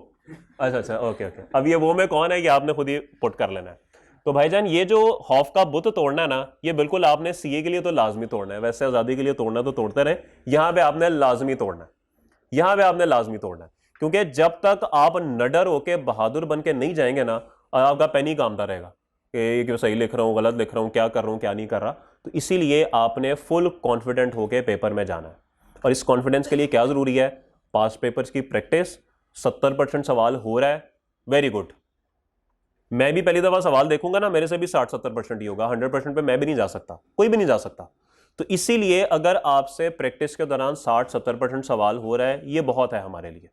अच्छा अच्छा, ओके ओके। अब ये वो में कौन है, ये आपने खुद ही पुट कर लेना है। तो भाईजान ये जो खौफ का बुत तोड़ना है ना, ये बिल्कुल आपने सीए के लिए तो लाजमी तोड़ना है, वैसे आजादी के लिए तोड़ना तो तोड़ते रहे, यहां पे आपने लाजमी तोड़ना है, यहां पे आपने लाजमी तोड़ना है। क्योंकि जब तक आप नडर होके बहादुर बन के नहीं जाएंगे ना, आपका पेन ही कामता रहेगा कि क्यों सही लिख रहा हूँ गलत लिख रहा हूँ, क्या कर रहा हूँ क्या नहीं कर रहा। तो इसीलिए आपने फुल कॉन्फिडेंट होके पेपर में जाना है, और इस कॉन्फिडेंस के लिए क्या जरूरी है? पास्ट पेपर्स की प्रैक्टिस। 70% सवाल हो रहा है, वेरी गुड। मैं भी पहली दफा सवाल देखूंगा ना, मेरे से भी 60-70% ही होगा, 100% पे मैं भी नहीं जा सकता, कोई भी नहीं जा सकता। तो इसीलिए अगर आपसे प्रैक्टिस के दौरान 60-70% सवाल हो रहा है, ये बहुत है हमारे लिए,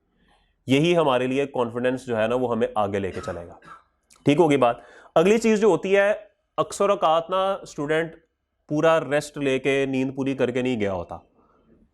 यही हमारे लिए कॉन्फिडेंस जो है ना वो हमें आगे लेके चलेगा। ठीक होगी बात। अगली चीज जो होती है, अक्सर औकात ना स्टूडेंट पूरा रेस्ट लेके नींद पूरी करके नहीं गया होता,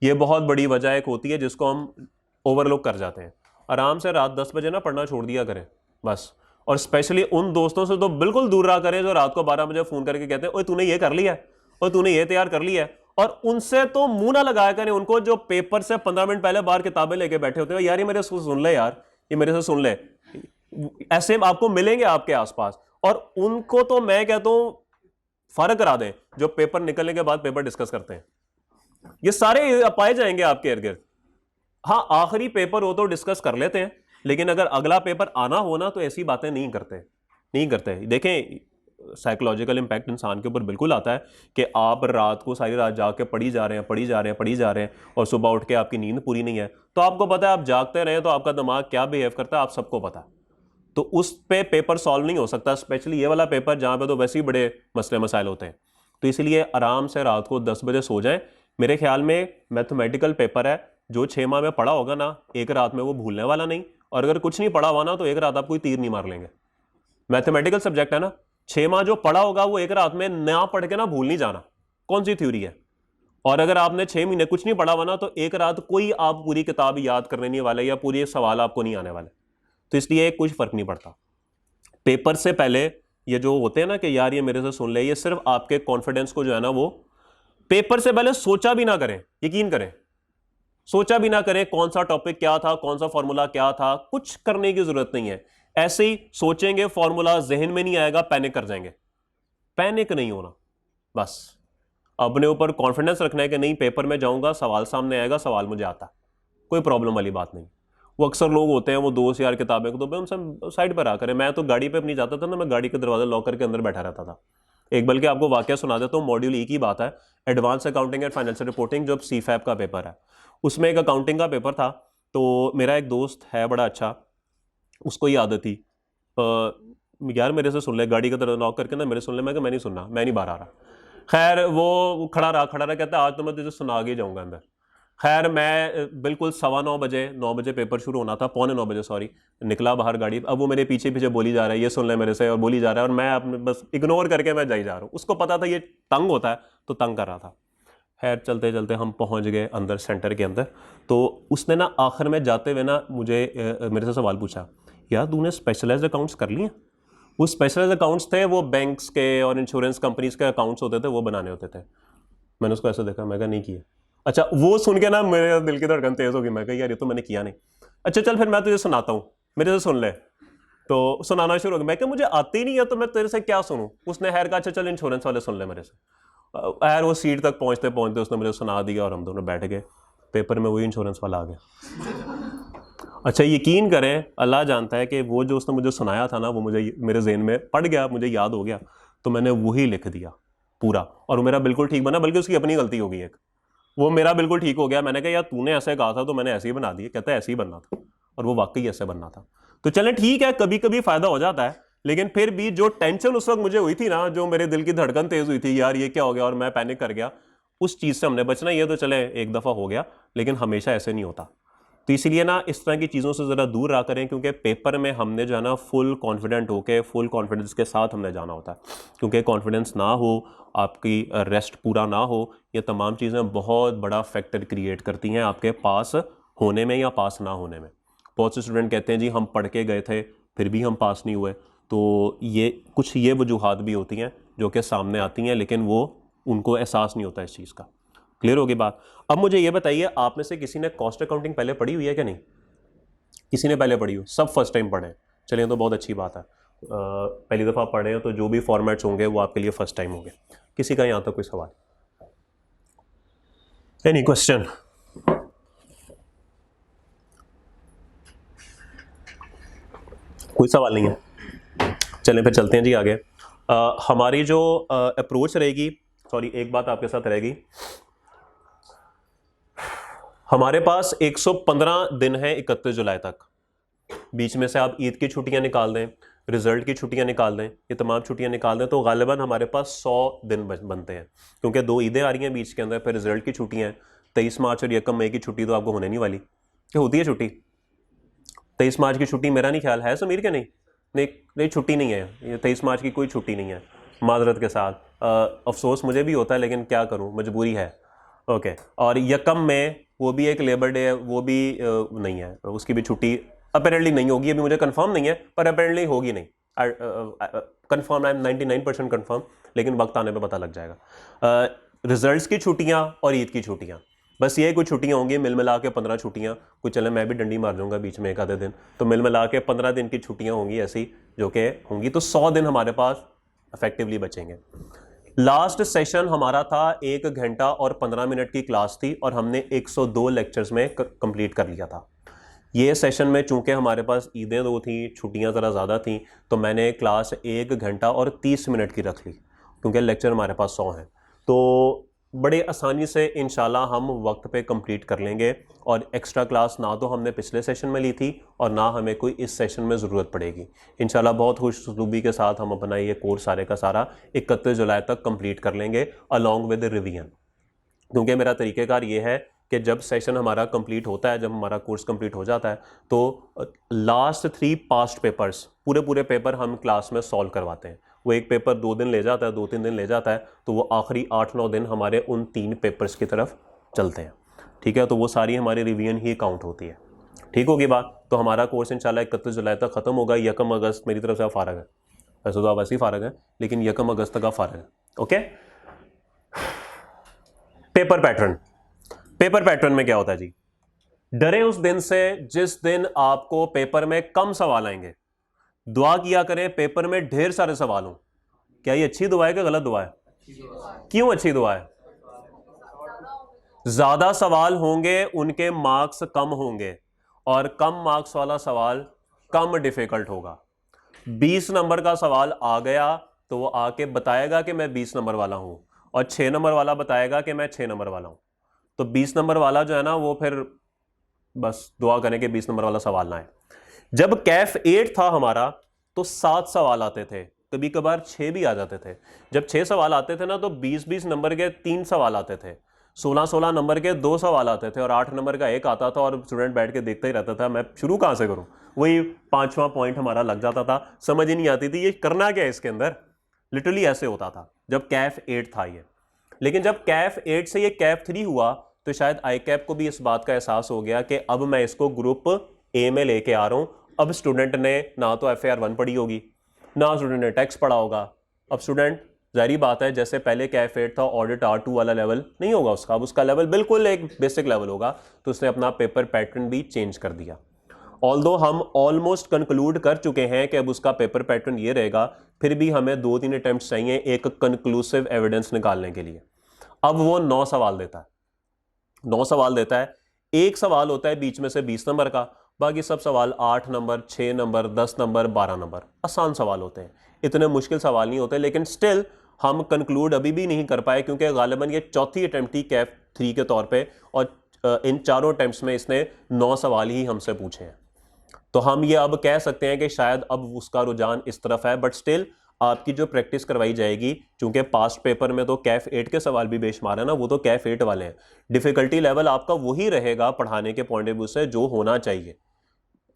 ये बहुत बड़ी वजह एक होती है जिसको हम ओवरलुक कर जाते हैं। आराम से रात 10 बजे ना पढ़ना छोड़ दिया करें बस, और स्पेशली उन दोस्तों से तो बिल्कुल दूर रहा करें जो रात को 12 बजे फोन करके कहते हैं ओए तूने ये कर लिया है, और तूने ये तैयार कर लिया है, और उनसे तो मुंह ना लगाया करें उनको, जो पेपर से 15 मिनट पहले बाहर किताबें लेके बैठे होते हैं, यार ये मेरे से सुन ले, यार ये मेरे से सुन ले। ऐसे आपको मिलेंगे आपके आसपास, और उनको तो मैं कहता हूं फर्क करा दें, जो पेपर निकलने के बाद पेपर डिस्कस करते हैं, ये सारे पाए जाएंगे आपके इर्द गिर्द। हाँ, आखिरी पेपर हो तो डिस्कस कर लेते हैं, लेकिन अगर अगला पेपर आना हो ना तो ऐसी बातें नहीं करते, नहीं करते। देखें, साइकोलॉजिकल इंपैक्ट इंसान के ऊपर बिल्कुल आता है कि आप रात को सारी रात जाग के पढ़ी जा रहे हैं, और सुबह उठ के आपकी नींद पूरी नहीं है, तो आपको पता है आप जागते रहे तो आपका दिमाग क्या बिहेव करता है आप सबको पता है, तो उस पे पेपर सॉल्व नहीं हो सकता, स्पेशली ये वाला पेपर जहां पे तो वैसे ही बड़े मसले मसाइल होते हैं। तो इसलिए आराम से रात को 10 बजे सो जाएं। मेरे ख्याल में मैथमेटिकल पेपर है, जो 6 माह में पढ़ा होगा ना, एक रात में वो भूलने वाला नहीं, और अगर कुछ नहीं पढ़ा हुआ ना तो एक रात आप कोई तीर नहीं मार लेंगे। मैथमेटिकल सब्जेक्ट है ना, 6 माह जो पढ़ा होगा वो एक रात में ना पढ़ के ना भूल नहीं जाना, कौन सी थ्योरी है। और अगर आपने 6 महीने कुछ नहीं पढ़ा हुआ ना, तो एक रात कोई आप पूरी किताब याद करने नहीं वाले, या पूरी सवाल आपको नहीं आने वाले। तो इसलिए कुछ फर्क नहीं पड़ता। पेपर से पहले ये जो होते हैं ना कि यार ये मेरे से सुन ले, ये सिर्फ आपके कॉन्फिडेंस को जो है ना वो पेपर से पहले सोचा भी ना करें, यकीन करें, सोचा भी ना करें कौन सा टॉपिक क्या था, कौन सा फॉर्मूला क्या था, कुछ करने की जरूरत नहीं है। ऐसे ही सोचेंगे, फॉर्मूला जहन में नहीं आएगा, पैनिक कर जाएंगे। पैनिक नहीं होना, बस अपने ऊपर कॉन्फिडेंस रखना है कि नहीं पेपर में जाऊंगा, सवाल सामने आएगा, सवाल मुझे आता, कोई प्रॉब्लम वाली बात नहीं। वो अक्सर लोग होते हैं वो दोस्त यार किताबें तो उनसे साइड पर आकर, मैं तो गाड़ी पे अपनी जाता था ना, मैं गाड़ी के दरवाजा लॉक करके अंदर बैठा रहता था। एक बल्कि आपको वाकया सुना देता हूँ, मॉड्यूल ई की बात है, advance accounting and financial reporting, जो सीफैप का पेपर है, उसमें एक अकाउंटिंग का पेपर था। तो मेरा एक दोस्त है बड़ा अच्छा, उसको ही आदत थी यार मेरे से सुन ले, गाड़ी का दरवाजा लॉक करके ना मेरे सुन ले, मैं नहीं सुनना, मैं नहीं बाहर आ रहा। खैर वो खड़ा रहा, कहता आज तो मैं तुझे सुना के जाऊंगा अंदर। खैर मैं बिल्कुल 9:15 9 बजे पेपर शुरू होना था, 8:45 बजे सॉरी, निकला बाहर गाड़ी। अब वो मेरे पीछे पीछे बोली जा रहा है ये सुन ले मेरे से, और बोली जा रहा है, और मैं अपने बस इग्नोर करके मैं जा रहा हूँ। उसको पता था ये तंग होता है तो तंग कर रहा था। खैर चलते चलते हम पहुँच गए अंदर, सेंटर के अंदर। तो उसने ना आखिर में जाते हुए ना मुझे मेरे से सवाल पूछा, यार तूने स्पेशलाइज्ड अकाउंट्स कर लिए? वो स्पेशलाइज्ड अकाउंट्स थे, वो बैंक्स के और इंश्योरेंस कंपनीज के अकाउंट्स होते थे, वो बनाने होते थे। मैंने उसको ऐसे देखा, मैं कहा नहीं किए। अच्छा, वो सुन के ना मेरे दिल की धड़कन तेज हो गई। मैं कहा यार ये तो मैंने किया नहीं। अच्छा चल फिर मैं तुझे सुनाता हूँ, मेरे से सुन ले। तो सुनाना शुरू हो गया। मैं कहा मुझे आती ही नहीं है तो मैं तेरे से क्या सुनूं। उसने खैर कहा अच्छा चल इंश्योरेंस वाले सुन ले मेरे से। यार वो सीट तक पहुंचते पहुंचते उसने मुझे सुना दिया और हम दोनों बैठ गए। पेपर में वही इंश्योरेंस वाला आ गया। अच्छा यकीन करें, अल्लाह जानता है कि वो जो उसने मुझे सुनाया था ना, वो मुझे मेरे ज़हन में पड़ गया, मुझे याद हो गया, तो मैंने वही लिख दिया पूरा, और मेरा बिल्कुल ठीक बना। बल्कि उसकी अपनी गलती हो गई एक, वो मेरा बिल्कुल ठीक हो गया। मैंने कहा यार तूने ऐसे कहा था तो मैंने ऐसे ही बना दिया। कहता है ऐसे ही बनना था, और वो वाकई ऐसे बनना था। तो चलें ठीक है, कभी कभी फायदा हो जाता है। लेकिन फिर भी जो टेंशन उस वक्त मुझे हुई थी ना, जो मेरे दिल की धड़कन तेज हुई थी, यार ये क्या हो गया, और मैं पैनिक कर गया, उस चीज़ से हमने बचना। ये तो चले एक दफ़ा हो गया, लेकिन हमेशा ऐसे नहीं होता। तो इसीलिए ना इस तरह की चीज़ों से ज़रा दूर रहा करें, क्योंकि पेपर में हमने जो है ना फुल कॉन्फिडेंट होके, फुल कॉन्फिडेंस के साथ हमने जाना होता है। क्योंकि कॉन्फिडेंस ना हो, आपकी रेस्ट पूरा ना हो, ये तमाम चीज़ें बहुत बड़ा फैक्टर क्रिएट करती हैं आपके पास होने में या पास ना होने में। बहुत से स्टूडेंट कहते हैं जी हम पढ़ के गए थे फिर भी हम पास नहीं हुए। तो ये कुछ ये वजूहात भी होती हैं जो कि सामने आती हैं, लेकिन वो उनको एहसास नहीं होता इस चीज़ का। क्लियर होगी बात? अब मुझे ये बताइए, आप में से किसी ने कॉस्ट अकाउंटिंग पहले पढ़ी हुई है कि नहीं? किसी ने पहले पढ़ी हो? सब फर्स्ट टाइम पढ़े? चलिए तो बहुत अच्छी बात है। पहली दफ़ा पढ़े हैं तो जो भी फॉर्मेट्स होंगे वो आपके लिए फर्स्ट टाइम होंगे। किसी का यहाँ तक कोई सवाल? Any question? कोई सवाल नहीं है? चलें फिर चलते हैं जी आगे। हमारी जो अप्रोच रहेगी, सॉरी एक बात आपके साथ रहेगी, हमारे पास 115 दिन है 31 जुलाई तक। बीच में से आप ईद की छुट्टियां निकाल दें, रिजल्ट की छुट्टियां निकाल दें, ये तमाम छुट्टियां निकाल दें, तो गालिबन हमारे पास 100 दिन बनते हैं। क्योंकि 2 ईदें आ रही हैं बीच के अंदर, फिर रिजल्ट की छुट्टियां हैं। 23 मार्च और 1 मई की छुट्टी तो आपको होने नहीं वाली। क्या होती है छुट्टी? 23 मार्च की छुट्टी मेरा नहीं ख्याल है समीर के, नहीं नहीं नहीं छुट्टी नहीं है ये, 23 मार्च की कोई छुट्टी नहीं है, माजरत के साथ। अफसोस मुझे भी होता है लेकिन क्या करूं, मजबूरी है। ओके, और 1 में वो भी एक लेबर डे है, वो भी नहीं है, उसकी भी छुट्टी अपेरेंटली नहीं होगी। अभी मुझे कंफर्म नहीं है पर अपेरेंटली होगी नहीं। कंफर्म, आई एम 99% कंफर्म, लेकिन वक्त आने पे पता लग जाएगा। रिजल्ट्स की छुट्टियां और ईद की छुट्टियां, बस ये कुछ छुट्टियां होंगी, मिल मिला के 15 छुट्टियां। कुछ चले मैं भी डंडी मार दूंगा बीच में एक आधे दिन, तो मिल मिला के 15 दिन की छुट्टियां होंगी ऐसी जो कि होंगी। तो 100 दिन हमारे पास इफेक्टिवली बचेंगे। लास्ट सेशन हमारा था 1 घंटा और 15 मिनट की क्लास थी, और हमने 102 लेक्चर्स में कंप्लीट कर लिया था। ये सेशन में चूंकि हमारे पास ईदें 2 थी, छुट्टियां ज़रा ज़्यादा थी, तो मैंने क्लास 1 घंटा और 30 मिनट की रख ली, क्योंकि लेक्चर हमारे पास 100 हैं। तो बड़े आसानी से इंशाल्लाह हम वक्त पे कंप्लीट कर लेंगे, और एक्स्ट्रा क्लास ना तो हमने पिछले सेशन में ली थी और ना हमें कोई इस सेशन में ज़रूरत पड़ेगी। इंशाल्लाह बहुत खुशूबी के साथ हम अपना ये कोर्स सारे का सारा 31 जुलाई तक कंप्लीट कर लेंगे अलॉन्ग विद रिवीजन। क्योंकि मेरा तरीक़ेकार ये है कि जब सेशन हमारा कंप्लीट होता है, जब हमारा कोर्स कंप्लीट हो जाता है, तो लास्ट 3 पास्ट पेपर्स, पूरे पेपर हम क्लास में सॉल्व करवाते हैं। वो एक पेपर 2 दिन ले जाता है, 2-3 दिन ले जाता है, तो वो आखिरी 8-9 दिन हमारे उन 3 पेपर्स की तरफ चलते हैं। ठीक है, तो वो सारी हमारी रिवीजन ही काउंट होती है। ठीक होगी बात? तो हमारा कोर्स इंशाल्लाह 31 जुलाई तक ख़त्म होगा। 1 अगस्त मेरी तरफ से आप फ़ारग है, वैसे तो आप वैसे ही फ़ारग हैं, लेकिन 1 अगस्त तक आप फ़ारग हैं। Okay. Paper pattern, paper pattern में क्या होता है जी? डरे उस दिन से जिस दिन आपको पेपर में कम सवाल आएंगे। दुआ किया करें पेपर में ढेर सारे सवाल हों। क्या ये अच्छी दुआ है कि गलत दुआ है? क्यों अच्छी दुआ है? ज्यादा सवाल होंगे उनके मार्क्स कम होंगे, और कम मार्क्स वाला सवाल कम डिफिकल्ट होगा। 20 नंबर का सवाल आ गया तो वो आके बताएगा कि मैं 20 नंबर वाला हूं, और 6 नंबर वाला बताएगा कि मैं 6 नंबर वाला हूं। तो 20 नंबर वाला जो है ना, वो फिर बस दुआ करें कि 20 नंबर वाला सवाल ना आए। जब कैफ 8 था हमारा तो 7 सवाल आते थे, कभी कभार 6 भी आ जाते थे। जब 6 सवाल आते थे ना, तो 20-20 नंबर के 3 सवाल आते थे। 16-16 नंबर के 2 सवाल आते थे और 8 नंबर का एक आता था और स्टूडेंट बैठ के देखता ही रहता था, मैं शुरू कहाँ से करूँ। वही 5वां पॉइंट हमारा लग जाता था, समझ ही नहीं आती थी ये करना क्या है इसके अंदर। लिटरली ऐसे होता था जब कैफ 8 था ये। लेकिन जब कैफ 8 से ये कैफ 3 हुआ तो शायद आई कैप को भी इस बात का एहसास हो गया कि अब मैं इसको ग्रुप ए में लेके आ रहा हूँ। अब स्टूडेंट ने ना तो FAR 1 पढ़ी होगी, ना स्टूडेंट ने टेक्स्ट पढ़ा होगा। अब स्टूडेंट, जाहिर बात है, जैसे पहले कैफ 8 था, ऑडिट R2 वाला लेवल नहीं होगा उसका, अब उसका लेवल बिल्कुल एक बेसिक लेवल होगा। तो उसने अपना पेपर पैटर्न भी चेंज कर दिया। ऑल्दो हम ऑलमोस्ट कंक्लूड कर चुके हैं कि अब उसका पेपर पैटर्न ये रहेगा, फिर भी हमें 2-3 अटेम्प्ट्स चाहिए एक कंक्लूसिव एविडेंस निकालने के लिए। अब वो 9 सवाल देता है, 9 सवाल देता है। एक सवाल होता है बीच में से 20 नंबर का, बाकी सब सवाल 8 नंबर, 6 नंबर, 10 नंबर, 12 नंबर। आसान सवाल होते हैं, इतने मुश्किल सवाल नहीं होते। लेकिन स्टिल हम कंक्लूड अभी भी नहीं कर पाए क्योंकि गालिबन ये चौथी अटेम्प्ट थी कैफ 3 के तौर पे और इन चारों अटेम्प्ट्स में इसने 9 सवाल ही हमसे पूछे हैं। तो हम ये अब कह सकते हैं कि शायद अब उसका रुझान इस तरफ है। बट स्टिल आपकी जो प्रैक्टिस करवाई जाएगी, चूंकि पास्ट पेपर में तो कैफ 8 के सवाल भी बेशुमार है ना, वो तो कैफ 8 वाले हैं। डिफिकल्टी लेवल आपका वही रहेगा पढ़ाने के पॉइंट ऑफ व्यू से जो होना चाहिए।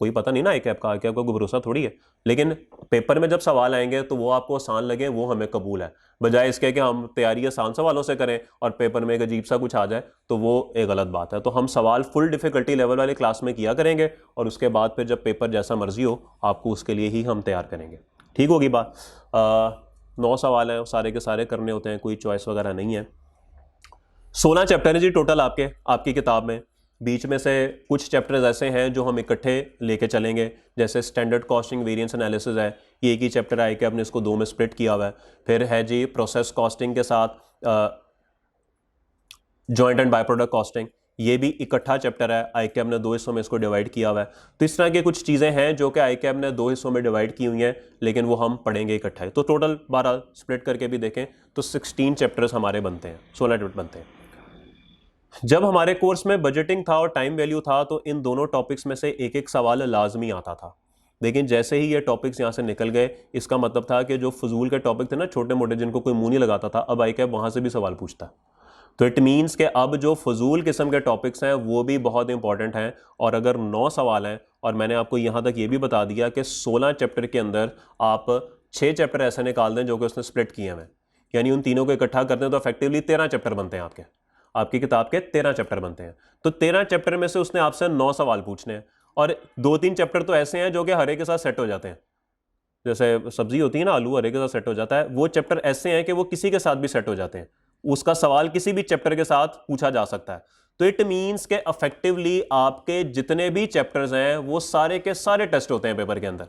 कोई पता नहीं ना आई कैप का कोई भरोसा थोड़ी है। लेकिन पेपर में जब सवाल आएंगे तो वो आपको आसान लगे, वो हमें कबूल है। बजाय इसके कि हम तैयारी आसान सवालों से करें और पेपर में एक अजीब सा कुछ आ जाए तो वो एक गलत बात है। तो हम सवाल फुल डिफिकल्टी लेवल वाले क्लास में किया करेंगे और उसके बाद फिर जब पेपर जैसा मर्जी हो आपको उसके लिए ही हम तैयार करेंगे। ठीक होगी बात। 9 सवाल हैं, सारे के सारे करने होते हैं, कोई चॉइस वगैरह नहीं है। 16 चैप्टर है जी टोटल आपकी किताब में। बीच में से कुछ चैप्टर्स ऐसे हैं जो हम इकट्ठे लेके चलेंगे, जैसे स्टैंडर्ड कॉस्टिंग वेरिएंस एनालिसिस है, ये एक ही चैप्टर है कि आपने इसको 2 में स्प्लिट किया हुआ है। फिर है जी प्रोसेस कॉस्टिंग के साथ joint and by product costing, ये भी इकट्ठा चैप्टर है। ICAP ने 2 हिस्सों में इसको डिवाइड किया हुआ है। तो इस तरह की कुछ चीज़ें हैं जो कि ICAP ने 2 हिस्सों में डिवाइड की हुई हैं, लेकिन वो हम पढ़ेंगे इकट्ठा ही। तो टोटल 12 स्प्लिट करके भी देखें तो 16 चैप्टर्स हमारे बनते हैं, 16 चैप्टर बनते हैं। जब हमारे कोर्स में बजटिंग था और टाइम वैल्यू था तो इन दोनों टॉपिक्स में से एक एक सवाल लाजमी आता था। लेकिन जैसे ही ये टॉपिक्स यहाँ से निकल गए, इसका मतलब था कि जो फजूल के टॉपिक थे ना, छोटे मोटे, जिनको कोई मुंह नहीं लगाता था, अब ICAP वहाँ से भी सवाल पूछता है। तो इट मीन्स कि अब जो फजूल किस्म के टॉपिक्स हैं वो भी बहुत इंपॉर्टेंट हैं। और अगर 9 सवाल हैं और मैंने आपको यहाँ तक ये भी बता दिया कि 16 चैप्टर के अंदर आप 6 चैप्टर ऐसे निकाल दें जो कि उसने स्प्लिट किए हैं, यानी उन तीनों को इकट्ठा कर दें तो इफेक्टिवली 13 चैप्टर बनते हैं आपकी किताब के 13 चैप्टर बनते हैं। तो 13 चैप्टर में से उसने आपसे 9 सवाल पूछने हैं और 2-3 चैप्टर तो ऐसे हैं जो कि हरे के साथ सेट हो जाते हैं। जैसे सब्जी होती है ना, आलू हरे के साथ सेट हो जाता है, वो चैप्टर ऐसे हैं कि वो किसी के साथ भी सेट हो जाते हैं। उसका सवाल किसी भी चैप्टर के साथ पूछा जा सकता है। तो इट मीन्स के इफेक्टिवली आपके जितने भी चैप्टर्स हैं वो सारे के सारे टेस्ट होते हैं पेपर के अंदर।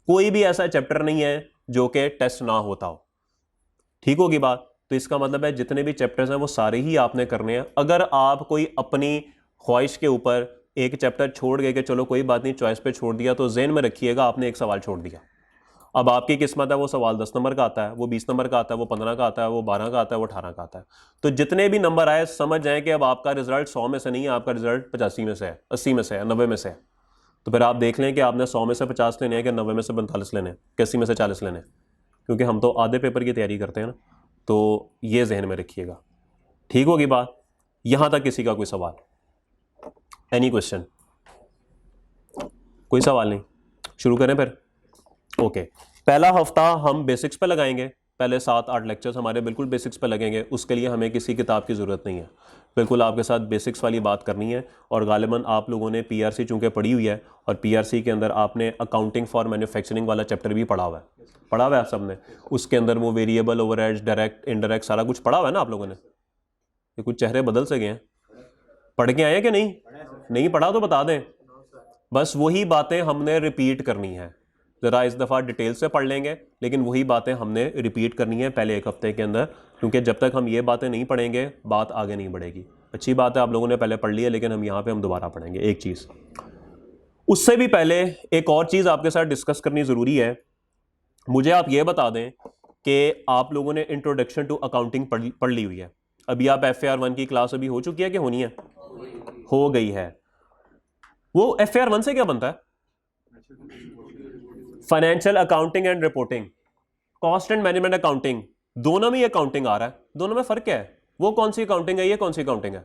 कोई भी ऐसा चैप्टर नहीं है जो कि टेस्ट ना होता हो। ठीक होगी बात। तो इसका मतलब है जितने भी चैप्टर्स हैं वो सारे ही आपने करने हैं। अगर आप कोई अपनी ख्वाहिश के ऊपर एक चैप्टर छोड़ गए कि चलो कोई बात नहीं, चॉइस पे छोड़ दिया, तो ज़हन में रखिएगा आपने एक सवाल छोड़ दिया। अब आपकी किस्मत है वो सवाल 10 नंबर का आता है, वो 20 नंबर का आता है, वो 15 का आता है, वो 12 का आता है, वो 18 का आता है। तो जितने भी नंबर आए समझ जाए कि अब आपका रिजल्ट 100 में से नहीं है, आपका रिजल्ट 85 में से है, 80 में से है, 90 में से है। तो फिर आप देख लें कि आपने 100 में से 50 लेने हैं कि 90 में से 45 लेने हैं, 80 में से 40 लेने हैं। क्योंकि हम तो आधे पेपर की तैयारी करते हैं ना, तो ये जहन में रखिएगा। ठीक होगी बात। यहां तक किसी का कोई सवाल, एनी क्वेश्चन? कोई सवाल नहीं, शुरू करें फिर। ओके, पहला हफ्ता हम बेसिक्स पे लगाएंगे। पहले 7-8 लेक्चर्स हमारे बिल्कुल बेसिक्स पे लगेंगे। उसके लिए हमें किसी किताब की ज़रूरत नहीं है, बिल्कुल आपके साथ बेसिक्स वाली बात करनी है। और गालिबन आप लोगों ने PRC चूंकि पढ़ी हुई है और PRC के अंदर आपने अकाउंटिंग फॉर मैन्युफैक्चरिंग वाला चैप्टर भी पढ़ा हुआ है आप सबने। उसके अंदर वो वेरिएबल, ओवरहेड्स, डायरेक्ट, इनडायरेक्ट सारा कुछ पढ़ा हुआ है ना आप लोगों ने। ये कुछ चेहरे बदल से गए हैं, पढ़ के आए हैं कि नहीं पढ़ा तो बता दें। बस वही बातें हमने रिपीट करनी है। ज़रा इस दफ़ा डिटेल से पढ़ लेंगे, लेकिन वही बातें हमने रिपीट करनी है पहले 1 हफ्ते के अंदर, क्योंकि जब तक हम ये बातें नहीं पढ़ेंगे बात आगे नहीं बढ़ेगी। अच्छी बात है आप लोगों ने पहले पढ़ ली है, लेकिन हम यहाँ पे हम दोबारा पढ़ेंगे एक चीज़। उससे भी पहले एक और चीज़ आपके साथ डिस्कस करनी ज़रूरी है। मुझे आप ये बता दें कि आप लोगों ने इंट्रोडक्शन टू अकाउंटिंग पढ़ ली हुई है। अभी आप FAR 1 की क्लास अभी हो चुकी है कि होनी है? हो गई है। वो FAR 1 से क्या बनता है? Financial accounting and reporting, cost and management accounting, दोनों में अकाउंटिंग आ रहा है। दोनों में फर्क क्या है? वो कौन सी अकाउंटिंग है, ये कौन सी अकाउंटिंग है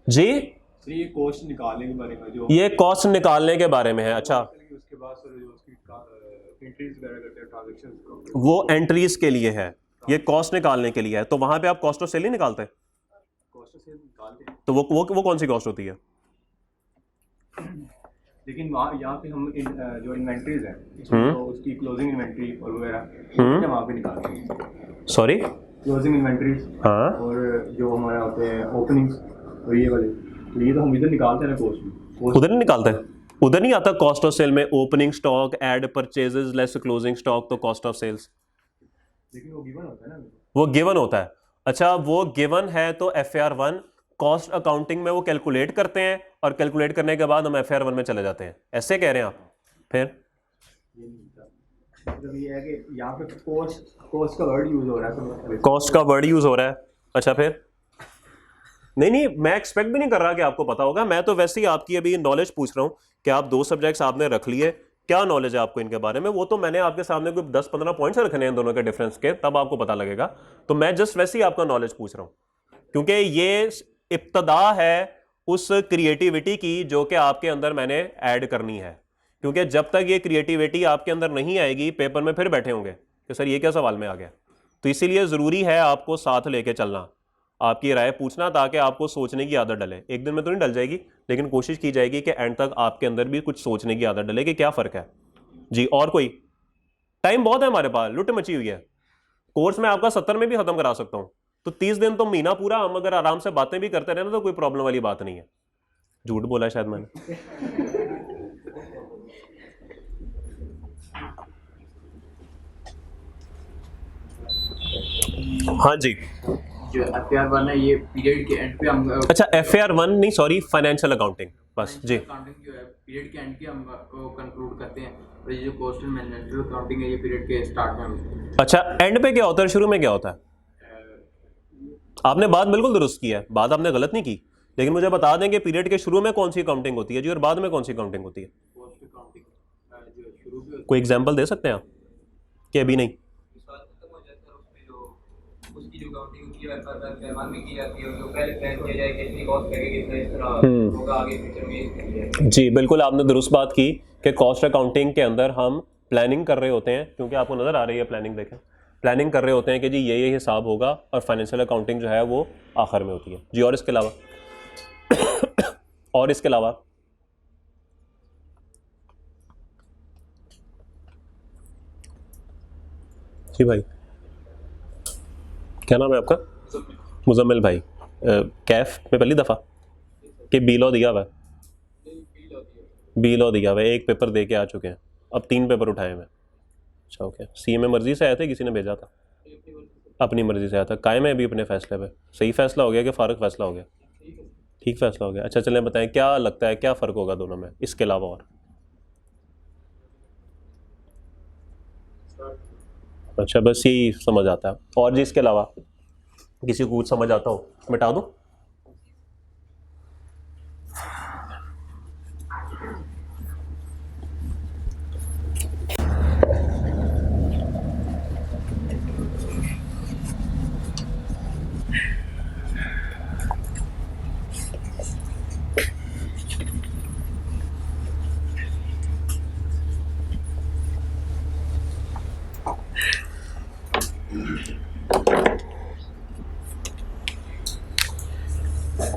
जी? ये कॉस्ट निकालने के बारे में, जो ये कॉस्ट निकालने के बारे में है। अच्छा, उसके बाद सर जो उसकी एंट्रीज वगैरह करते हैं ट्रांजैक्शंस को, वो एंट्रीज के लिए है, ये कॉस्ट निकालने के लिए है। तो वहां पे आप कॉस्ट ऑफ सेल नहीं निकालते? कॉस्ट से निकालते हैं। तो वो कौन सी कॉस्ट होती है? लेकिन वहाँ यहाँ पे हम जो इन्वेंट्रीज है तो उसकी क्लोजिंग इन्वेंट्री और वगैरह वहाँ पे निकालते हैं। सॉरी, क्लोजिंग इन्वेंट्रीज हाँ, और जो हमारे होते हैं ओपनिंग्स और ये वाले, तो ये तो हम इधर निकालते हैं कॉस्ट। उधर नहीं निकालते? उधर नहीं आता कॉस्ट ऑफ सेल में opening stock, add purchases less closing stock, तो कॉस्ट ऑफ सेल्स? लेकिन वो गिवन होता है ना, वो गिवन होता है। अच्छा, वो गिवन है तो FAR1 कॉस्ट अकाउंटिंग में वो कैलकुलेट करते हैं और कैलकुलेट करने के बाद हम FAR1 में चले जाते हैं, ऐसे कह रहे हैं आप? फिर मतलब ये है कि यहाँ पे कॉस्ट का वर्ड यूज हो रहा है, कॉस्ट का वर्ड यूज हो रहा है। अच्छा, फिर नहीं, मैं एक्सपेक्ट भी नहीं कर रहा कि आपको पता होगा, मैं तो वैसे ही आपकी अभी नॉलेज पूछ रहा हूँ कि आप 2 सब्जेक्ट्स आपने रख लिए, क्या नॉलेज है आपको इनके बारे में? वो तो मैंने आपके सामने कोई 10-15 पॉइंट्स रखने हैं दोनों के डिफरेंस के, तब आपको पता लगेगा। तो मैं जस्ट वैसे ही आपका नॉलेज पूछ रहा हूँ, क्योंकि ये इब्तदा है उस क्रिएटिविटी की जो कि आपके अंदर मैंने ऐड करनी है। क्योंकि जब तक ये क्रिएटिविटी आपके अंदर नहीं आएगी, पेपर में फिर बैठे होंगे कि सर ये क्या सवाल में आ गया। तो इसीलिए ज़रूरी है आपको साथ लेके चलना, आपकी राय पूछना, ताकि आपको सोचने की आदत डले। एक दिन में तो नहीं डल जाएगी, लेकिन कोशिश की जाएगी कि एंड तक आपके अंदर भी कुछ सोचने की आदत डले कि क्या फ़र्क है जी। और कोई? टाइम बहुत है हमारे पास, लुट मची हुई है। कोर्स में आपका 70 में भी ख़त्म करा सकता हूँ, तो 30 दिन तो महीना पूरा हम अगर आराम से बातें भी करते रहे ना तो कोई प्रॉब्लम वाली बात नहीं है। झूठ बोला शायद मैंने। हाँ जी, जो FAR1 है ये पीरियड के एंड पे हम अच्छा FAR1 नहीं, सॉरी, फाइनेंशियल अकाउंटिंग, बस जी। अकाउंटिंग जो है पीरियड के एंड पे हम कंक्लूड करते हैं, और ये जो कॉस्ट एंड मैनेजमेंट अकाउंटिंग है ये पीरियड के स्टार्ट में हम। अच्छा, एंड पे क्या होता है, शुरू में क्या होता है? आपने बात बिल्कुल दुरुस्त की है, बात आपने गलत नहीं की, लेकिन मुझे बता दें कि पीरियड के शुरू में कौन सी अकाउंटिंग होती है जी, और बाद में कौन सी अकाउंटिंग होती है? कॉस्ट अकाउंटिंग जो शुरू में कोई एग्जांपल दे सकते हैं आप कि अभी नहीं? उसकी जो अकाउंटिंग होती है FAR1 में की जाती है, जो पहले प्लान किया जाए कि इतनी कॉस्ट लगेगी, इस तरह होगा आगे फ्यूचर में। जी बिल्कुल, आपने दुरुस्त बात की कि कॉस्ट अकाउंटिंग के अंदर हम प्लानिंग कर रहे होते हैं, क्योंकि आपको नज़र आ रही है प्लानिंग, देखें, प्लानिंग कर रहे होते हैं कि जी ये हिसाब होगा, और फाइनेंशियल अकाउंटिंग जो है वो आखिर में होती है जी। और इसके अलावा और इसके अलावा जी भाई, क्या नाम है आपका? मुजम्मिल भाई। कैफ में पहली दफ़ा कि बीलो दिया हुआ है? बीलो दिया हुआ है, एक पेपर दे के आ चुके हैं, अब 3 पेपर उठाए हुए। अच्छा, ओके। सी में मर्जी से आए थे, किसी ने भेजा था? अपनी मर्जी से आया था। कायम है अभी अपने फैसले पे? सही फैसला हो गया कि फारूक फैसला हो गया? ठीक फैसला हो गया। अच्छा, चलें बताएं क्या लगता है, क्या फ़र्क होगा दोनों में इसके अलावा? और अच्छा, बस यही समझ आता है, और जी इसके अलावा किसी को कुछ समझ आता हो मिटा दूं?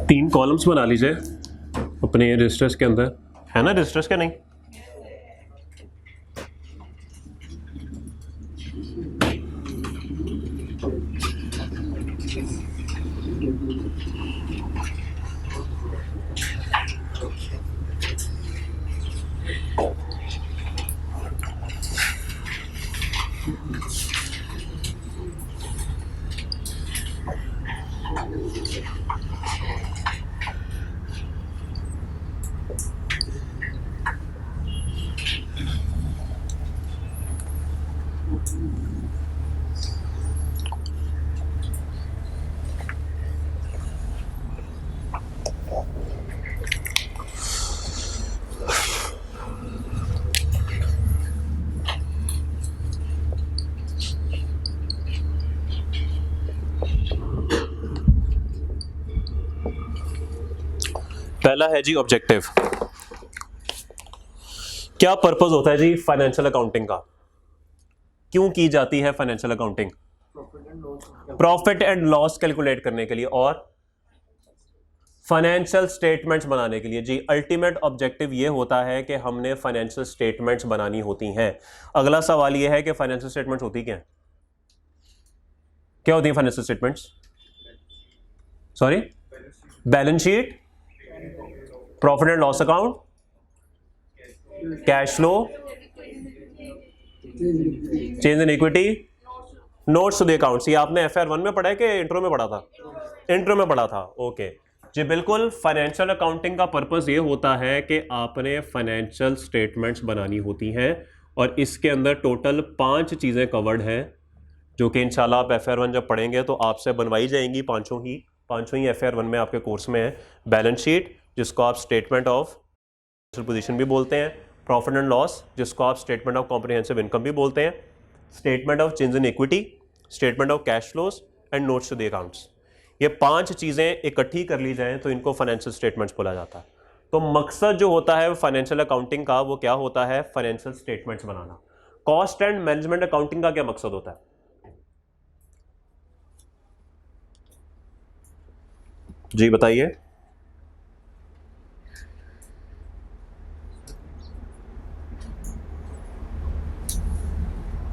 तीन कॉलम्स बना लीजिए अपने रजिस्टर्स के अंदर, है ना रजिस्टर्स के? नहीं, पहला है जी ऑब्जेक्टिव। क्या पर्पस होता है जी फाइनेंशियल अकाउंटिंग का, क्यों की जाती है financial accounting? Profit and loss calculate करने के लिए और फाइनेंशियल स्टेटमेंट्स बनाने के लिए जी। अल्टीमेट ऑब्जेक्टिव ये होता है कि हमने फाइनेंशियल स्टेटमेंट्स बनानी होती हैं। अगला सवाल ये है कि फाइनेंशियल स्टेटमेंट्स होती क्या है? क्या होती है financial statements? Sorry, balance sheet, profit and loss account, cash flow, change in equity, notes to the accounts. ये आपने FR1 में पढ़ा है कि इंट्रो में पढ़ा था? इंट्रो में पढ़ा था, ओके जी बिल्कुल। फाइनेंशियल अकाउंटिंग का पर्पस ये होता है कि आपने फाइनेंशियल स्टेटमेंट्स बनानी होती हैं और इसके अंदर टोटल 5 चीज़ें कवर्ड हैं जो कि इंशाल्लाह आप FR1 जब पढ़ेंगे तो आपसे बनवाई जाएंगी। पांचों ही FR1 में आपके कोर्स में है। बैलेंस शीट, जिसको आप स्टेटमेंट ऑफ पोजीशन भी बोलते हैं, प्रॉफिट एंड लॉस, जिसको आप स्टेटमेंट ऑफ कॉम्प्रिहेंसिव इनकम भी बोलते हैं, statement of change in equity, statement of cash flows and notes to the accounts. ये 5 चीज़ें इकट्ठी कर ली जाएं तो इनको फाइनेंशियल स्टेटमेंट्स बोला जाता है। तो मकसद जो होता है फाइनेंशियल अकाउंटिंग का वो क्या होता है? Financial statements banana. Cost and management accounting का क्या मकसद होता है? जी बताइए।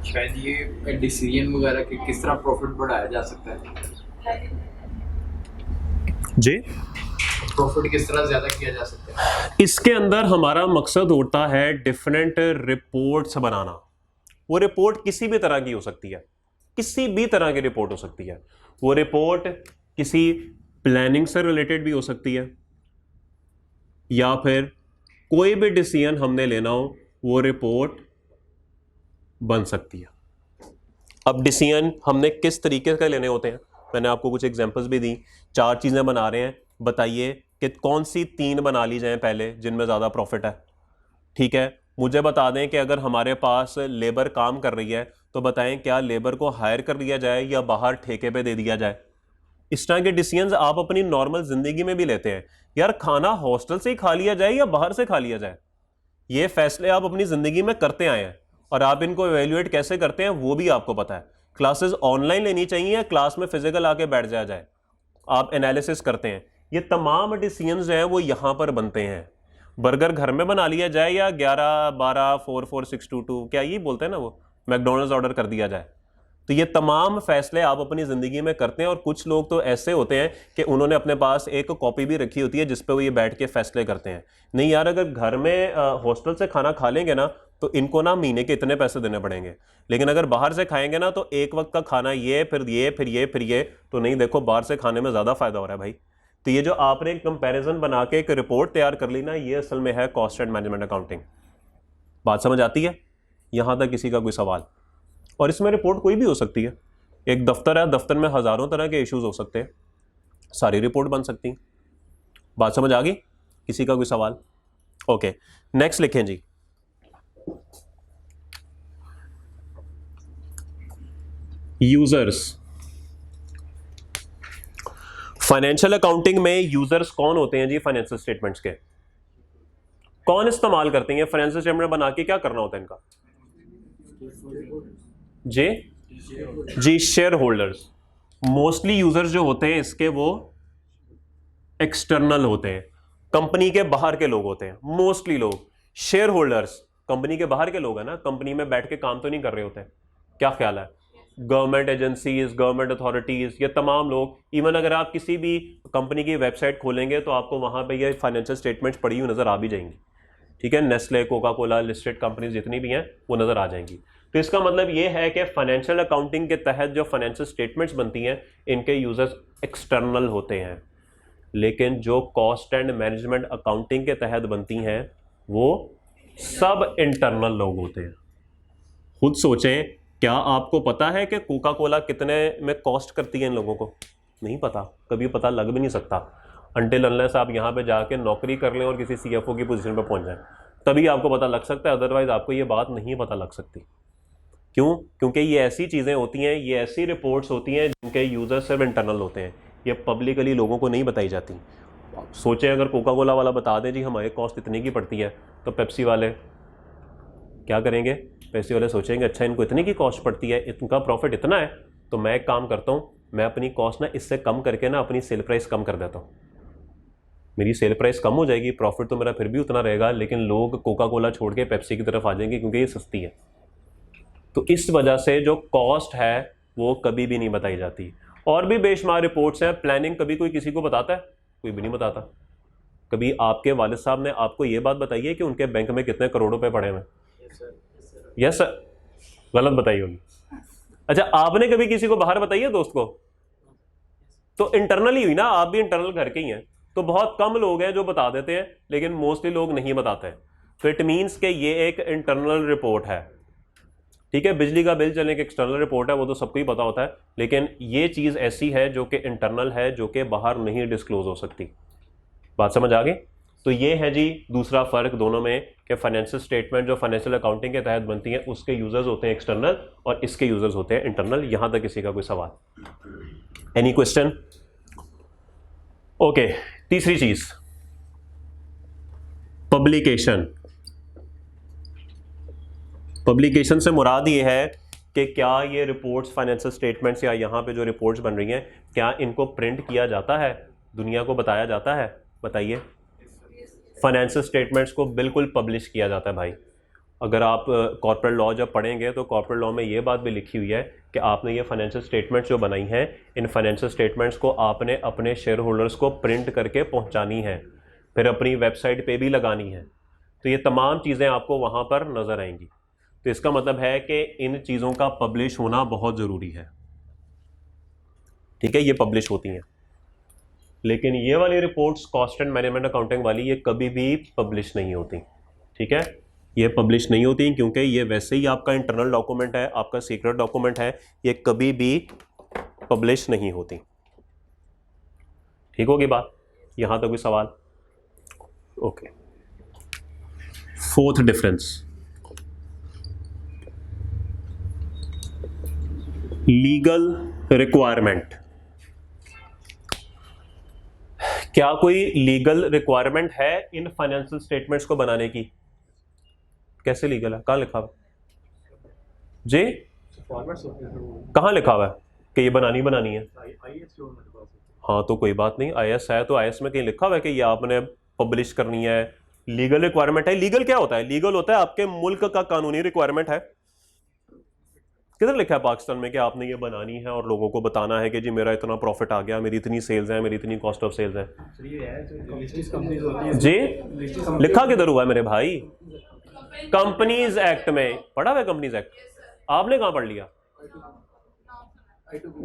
शायद ये डिसीजन वगैरह कि किस तरह प्रॉफिट बढ़ाया जा सकता है जी, प्रॉफिट किस तरह ज्यादा किया जा सकता है। इसके अंदर हमारा मकसद होता है डिफरेंट रिपोर्ट्स बनाना। वो रिपोर्ट किसी भी तरह की हो सकती है, किसी भी तरह की रिपोर्ट हो सकती है। वो रिपोर्ट किसी प्लानिंग से रिलेटेड भी हो सकती है या फिर कोई भी डिसीजन हमने लेना हो वो रिपोर्ट बन सकती है। अब डिसीजन हमने किस तरीके से लेने होते हैं, मैंने आपको कुछ एग्जांपल्स भी दी। 4 चीज़ें बना रहे हैं, बताइए कि कौन सी 3 बना ली जाएं पहले जिनमें ज़्यादा प्रॉफिट है। ठीक है, मुझे बता दें कि अगर हमारे पास लेबर काम कर रही है तो बताएं क्या लेबर को हायर कर लिया जाए या बाहर ठेके पे दे दिया जाए। इस तरह के डिसीजंस आप अपनी नॉर्मल जिंदगी में भी लेते हैं। यार खाना हॉस्टल से ही खा लिया जाए या बाहर से खा लिया जाए, ये फैसले आप अपनी जिंदगी में करते आए हैं और आप इनको इवेल्युएट कैसे करते हैं वो भी आपको पता है। क्लासेस ऑनलाइन लेनी चाहिए या क्लास में फिजिकल आके बैठ जाया जाए, आप एनालिसिस करते हैं। ये तमाम डिसीजंस जो हैं वो यहां पर बनते हैं। बर्गर घर में बना लिया जाए या 11 12 4 4 6 2 2 क्या ये बोलते हैं ना, वो मैकडोनल्ड्स ऑर्डर कर दिया जाए, तो ये तमाम फैसले आप अपनी ज़िंदगी में करते हैं। और कुछ लोग तो ऐसे होते हैं कि उन्होंने अपने पास एक कॉपी भी रखी होती है जिस पे वो ये बैठ के फैसले करते हैं। नहीं यार, अगर घर में हॉस्टल से खाना खा लेंगे ना तो इनको ना महीने के इतने पैसे देने पड़ेंगे, लेकिन अगर बाहर से खाएंगे ना तो एक वक्त का खाना ये फिर ये फिर ये फिर ये, तो नहीं देखो बाहर से खाने में ज़्यादा फ़ायदा हो रहा है भाई। तो ये जो आपने कंपैरिजन बना के एक रिपोर्ट तैयार कर ली ना, ये असल में है कॉस्ट एंड मैनेजमेंट अकाउंटिंग। बात समझ आती है? यहाँ तक किसी का कोई सवाल? और इसमें रिपोर्ट कोई भी हो सकती है। एक दफ्तर है, दफ्तर में हज़ारों तरह के इश्यूज हो सकते हैं, सारी रिपोर्ट बन सकती हैं। बात समझ आ गई? किसी का कोई सवाल? ओके, नेक्स्ट लिखें जी। यूजर्स। फाइनेंशियल अकाउंटिंग में यूजर्स कौन होते हैं जी? फाइनेंशियल स्टेटमेंट्स के कौन इस्तेमाल करते हैं? फाइनेंशियल स्टेटमेंट बना के क्या करना होता है इनका जी? Shareholders. मोस्टली यूजर्स जो होते हैं इसके वो एक्सटर्नल होते हैं, कंपनी के बाहर के लोग होते हैं मोस्टली लोग। शेयर होल्डर्स कंपनी के बाहर के लोग हैं ना, कंपनी में बैठ के काम तो नहीं कर रहे होते। क्या ख्याल है? गवर्नमेंट एजेंसीज, गवर्नमेंट अथॉरिटीज, ये तमाम लोग। इवन अगर आप किसी भी कंपनी की वेबसाइट खोलेंगे तो आपको वहां पे ये फाइनेंशियल स्टेटमेंट्स पड़ी हुई नजर आ भी जाएंगी। ठीक है, Nestle, Coca Cola, listed companies जितनी भी हैं वो नजर आ जाएंगी। तो इसका मतलब ये है कि फाइनेंशियल अकाउंटिंग के तहत जो फाइनेंशियल स्टेटमेंट्स बनती हैं इनके यूजर्स एक्सटर्नल होते हैं, लेकिन जो कॉस्ट एंड मैनेजमेंट अकाउंटिंग के तहत बनती हैं वो सब इंटरनल लोग होते हैं। खुद सोचें, क्या आपको पता है कि कोका कोला कितने में कॉस्ट करती है इन लोगों को? नहीं पता, कभी पता लग भी नहीं सकता अनटिल अनलेस आप यहाँ पे जाके नौकरी कर लें और किसी CFO की पोजीशन पे पहुँच जाएं, तभी आपको पता लग सकता है, अदरवाइज आपको ये बात नहीं पता लग सकती। क्यों? क्योंकि ये ऐसी चीज़ें होती हैं, ये ऐसी रिपोर्ट्स होती हैं जिनके यूज़र सिर्फ इंटरनल होते हैं, ये पब्लिकली लोगों को नहीं बताई जाती। सोचें अगर कोका कोला वाला बता दें जी हमारे कॉस्ट इतने की पड़ती है, तो पेप्सी वाले क्या करेंगे? पेप्सी वाले सोचेंगे अच्छा इनको इतने की कॉस्ट पड़ती है, इनका प्रॉफिट इतना है, तो मैं एक काम करता हूँ, मैं अपनी कॉस्ट ना इससे कम करके ना अपनी सेल प्राइस कम कर देता हूँ। मेरी सेल प्राइस कम हो जाएगी, प्रॉफिट तो मेरा फिर भी उतना रहेगा, लेकिन लोग कोका कोला छोड़ के पेप्सी की तरफ आ जाएंगे क्योंकि ये सस्ती है। तो इस वजह से जो कॉस्ट है वो कभी भी नहीं बताई जाती। और भी बेशुमार रिपोर्ट्स हैं, प्लानिंग कभी कोई किसी को बताता है? कोई भी नहीं बताता। कभी आपके वालिद साहब ने आपको ये बात बताई है कि उनके बैंक में कितने करोड़ रुपए पड़े हुए? यस सर, गलत बताई होगी। अच्छा, आपने कभी किसी को बाहर बताई है दोस्त को? तो इंटरनली हुई ना, आप भी इंटरनल घर के ही हैं। तो बहुत कम लोग हैं जो बता देते हैं, लेकिन मोस्टली लोग नहीं बताते हैं। तो इट मीन्स कि ये एक इंटरनल रिपोर्ट है, ठीक है। बिजली का बिल चलने की एक्सटर्नल रिपोर्ट है, वो तो सबको ही पता होता है, लेकिन ये चीज़ ऐसी है जो कि इंटरनल है, जो कि बाहर नहीं डिस्क्लोज हो सकती। बात समझ आ गई? तो ये है जी दूसरा फ़र्क दोनों में कि फाइनेंशियल स्टेटमेंट जो फाइनेंशियल अकाउंटिंग के तहत बनती है उसके यूज़र्स होते हैं एक्सटर्नल और इसके यूज़र्स होते हैं इंटरनल। यहाँ तक किसी का कोई सवाल? Any question? ओके, तीसरी चीज़ पब्लिकेशन। पब्लिकेशन से मुराद ये है कि क्या ये रिपोर्ट्स, फाइनेंशियल स्टेटमेंट्स या यहाँ पे जो रिपोर्ट्स बन रही हैं, क्या इनको प्रिंट किया जाता है, दुनिया को बताया जाता है? बताइए। फाइनेंशियल स्टेटमेंट्स को बिल्कुल पब्लिश किया जाता है भाई। अगर आप कॉर्पोरेट लॉ जब पढ़ेंगे तो कॉर्पोरेट लॉ में ये बात भी लिखी हुई है कि आपने ये फाइनेंशियल स्टेटमेंट्स जो बनाई हैं, इन फाइनेंशियल स्टेटमेंट्स को आपने अपने शेयर होल्डर्स को प्रिंट करके पहुँचानी है, फिर अपनी वेबसाइट पर भी लगानी है। तो ये तमाम चीज़ें आपको वहाँ पर नज़र आएंगी। तो इसका मतलब है कि इन चीज़ों का पब्लिश होना बहुत ज़रूरी है, ठीक है। ये पब्लिश होती हैं, लेकिन ये वाली reports cost and management accounting वाली ये कभी भी पब्लिश नहीं होती, ठीक है। ये पब्लिश नहीं होती क्योंकि ये वैसे ही आपका इंटरनल डॉक्यूमेंट है, आपका सीक्रेट डॉक्यूमेंट है, ये कभी भी पब्लिश नहीं होती। ठीक होगी बात? यहाँ तक कोई सवाल? Okay. Fourth difference, legal requirement. क्या कोई लीगल रिक्वायरमेंट है इन फाइनेंशियल स्टेटमेंट्स को बनाने की? कैसे लीगल है? कहाँ लिखा हुआ जी? कहाँ लिखा हुआ है कि ये बनानी है? हाँ, तो कोई बात नहीं, आईएएस है तो आईएएस में कहीं लिखा हुआ है कि ये आपने पब्लिश करनी है। लीगल रिक्वायरमेंट है। लीगल क्या होता है? लीगल होता है आपके मुल्क का कानूनी रिक्वायरमेंट है। किधर लिखा है पाकिस्तान में कि आपने ये बनानी है और लोगों को बताना है कि जी मेरा इतना प्रॉफिट आ गया, मेरी इतनी सेल्स है, मेरी इतनी कॉस्ट ऑफ सेल्स है? जी लिखा किधर हुआ है मेरे भाई? कंपनीज एक्ट में पढ़ा हुआ है। कंपनीज एक्ट आपने कहां पढ़ लिया?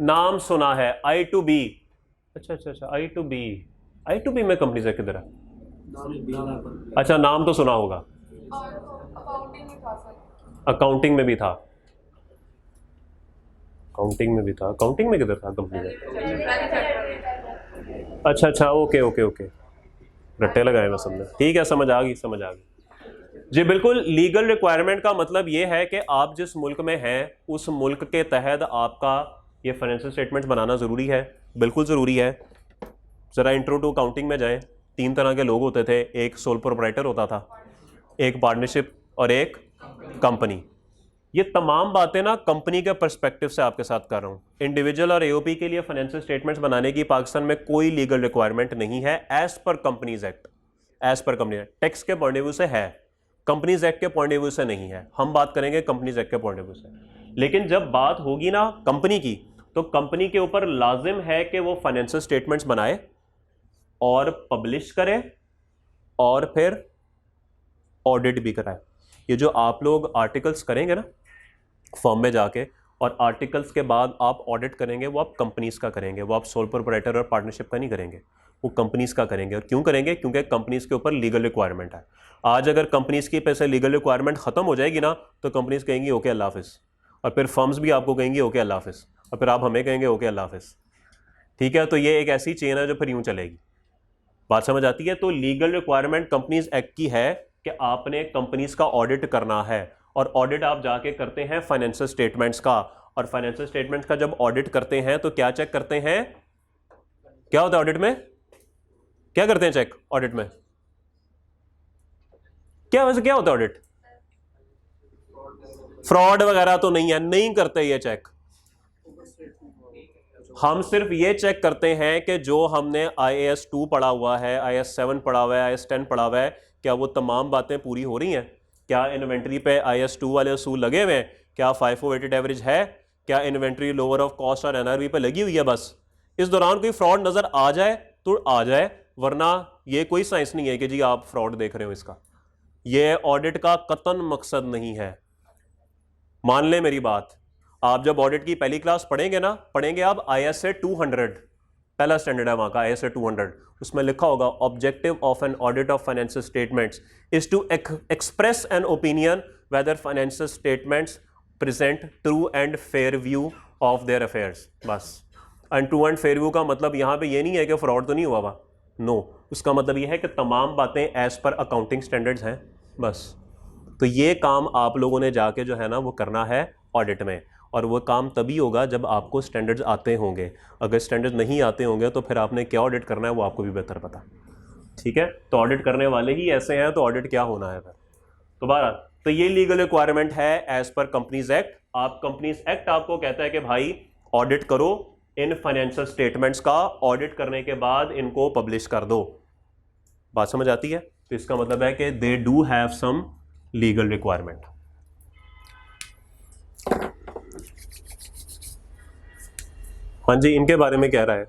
नाम सुना है, I2B। अच्छा, I2B में कंपनीज एक्ट किधर है? अच्छा, नाम तो सुना होगा। अकाउंटिंग में भी था। अकाउंटिंग में किधर था कंपनी में? अच्छा, ओके, रट्टे लगाए मैं समझा। ठीक है, समझ आ गई जी। बिल्कुल, लीगल रिक्वायरमेंट का मतलब ये है कि आप जिस मुल्क में हैं उस मुल्क के तहत आपका ये फाइनेंशियल स्टेटमेंट्स बनाना ज़रूरी है, बिल्कुल ज़रूरी है। ज़रा इंट्रो टू अकाउंटिंग में जाएं। 3 तरह के लोग होते थे, एक सोल प्रोप्राइटर होता था, एक पार्टनरशिप और एक कंपनी। ये तमाम बातें ना कंपनी के पर्सपेक्टिव से आपके साथ कर रहा हूँ। इंडिविजुअल और एओपी के लिए फाइनेंशियल स्टेटमेंट्स बनाने की पाकिस्तान में कोई लीगल रिक्वायरमेंट नहीं है एज पर कंपनीज एक्ट। टैक्स के पॉइंट ऑफ व्यू से है, कंपनीज एक्ट के पॉइंट ऑफ व्यू से नहीं है। हम बात करेंगे कंपनीज एक्ट के पॉइंट ऑफ व्यू से। लेकिन जब बात होगी ना कंपनी की, तो कंपनी के ऊपर लाजिम है कि वो फाइनेंशियल स्टेटमेंट्स बनाए और पब्लिश करे और फिर ऑडिट भी कराए। ये जो आप लोग आर्टिकल्स करेंगे ना फॉर्म में जाके, और आर्टिकल्स के बाद आप ऑडिट करेंगे, वो आप कंपनीज का करेंगे, वो आप सोल प्रोप्राइटर और पार्टनरशिप का नहीं करेंगे, वो कंपनीज का करेंगे। और क्यों करेंगे? क्योंकि कंपनीज के ऊपर लीगल रिक्वायरमेंट है। आज अगर कंपनीज की पैसे लीगल रिक्वायरमेंट खत्म हो जाएगी ना, तो कंपनीज कहेंगी ओके अल्लाह हाफिज़, और फिर फर्म्स भी आपको कहेंगी ओके अल्लाह हाफिज़, और फिर आप हमें कहेंगे ओके अल्लाह हाफिज़। ठीक है, तो ये एक ऐसी चेन है जो फिर यूँ चलेगी। बात समझ आती है? तो लीगल रिक्वायरमेंट कंपनीज एक्ट की है कि आपने कंपनीज का ऑडिट करना है, और ऑडिट आप जाके करते हैं फाइनेंशियल स्टेटमेंट्स का। और फाइनेंशियल स्टेटमेंट्स का जब ऑडिट करते हैं तो क्या चेक करते हैं? क्या होता है ऑडिट में? क्या करते हैं चेक ऑडिट में? क्या वैसे क्या होता है ऑडिट? फ्रॉड वगैरह तो नहीं है, नहीं करते ये चेक। हम सिर्फ ये चेक करते हैं कि जो हमने IAS 2 पढ़ा हुआ है, IAS 7 पढ़ा हुआ है, IAS 10 पढ़ा हुआ है, क्या वो तमाम बातें पूरी हो रही हैं? क्या इन्वेंट्री पे IAS 2 वाले असूल लगे हुए हैं? क्या FIFO वेटेड एवरेज है? क्या इन्वेंट्री लोअर ऑफ कॉस्ट और NRV पे लगी हुई है? बस इस दौरान कोई फ्रॉड नजर आ जाए तो आ जाए, वरना ये कोई साइंस नहीं है कि जी आप फ्रॉड देख रहे हो इसका। ये ऑडिट का कतन मकसद नहीं है। मान ले मेरी बात, आप जब ऑडिट की पहली क्लास पढ़ेंगे ना, पढ़ेंगे आप ISA 200, पहला स्टैंडर्ड है वहां का ISA 200, उसमें लिखा होगा objective of an audit of financial statements is to express an opinion whether financial statements present true and fair view of their affairs. बस, and true and fair view का मतलब यहां पे ये नहीं है कि फ्रॉड तो नहीं हुआ हुआ, नो, उसका मतलब ये है कि तमाम बातें एज पर अकाउंटिंग स्टैंडर्ड्स हैं। बस, तो ये काम आप लोगों ने जाके जो है ना वो करना है ऑडिट में, और वो काम तभी होगा जब आपको स्टैंडर्ड्स आते होंगे। अगर स्टैंडर्ड्स नहीं आते होंगे तो फिर आपने क्या ऑडिट करना है वो आपको भी बेहतर पता। ठीक है, तो ऑडिट करने वाले ही ऐसे हैं तो ऑडिट क्या होना है फिर दोबारा। तो ये लीगल रिक्वायरमेंट है एज पर कंपनीज एक्ट। आप कंपनीज एक्ट आपको कहता है कि भाई ऑडिट करो इन फाइनेंशियल स्टेटमेंट्स का, ऑडिट करने के बाद इनको पब्लिश कर दो। बात समझ आती है? तो इसका मतलब है कि they do have some legal requirement. हाँ जी, इनके बारे में कह रहा है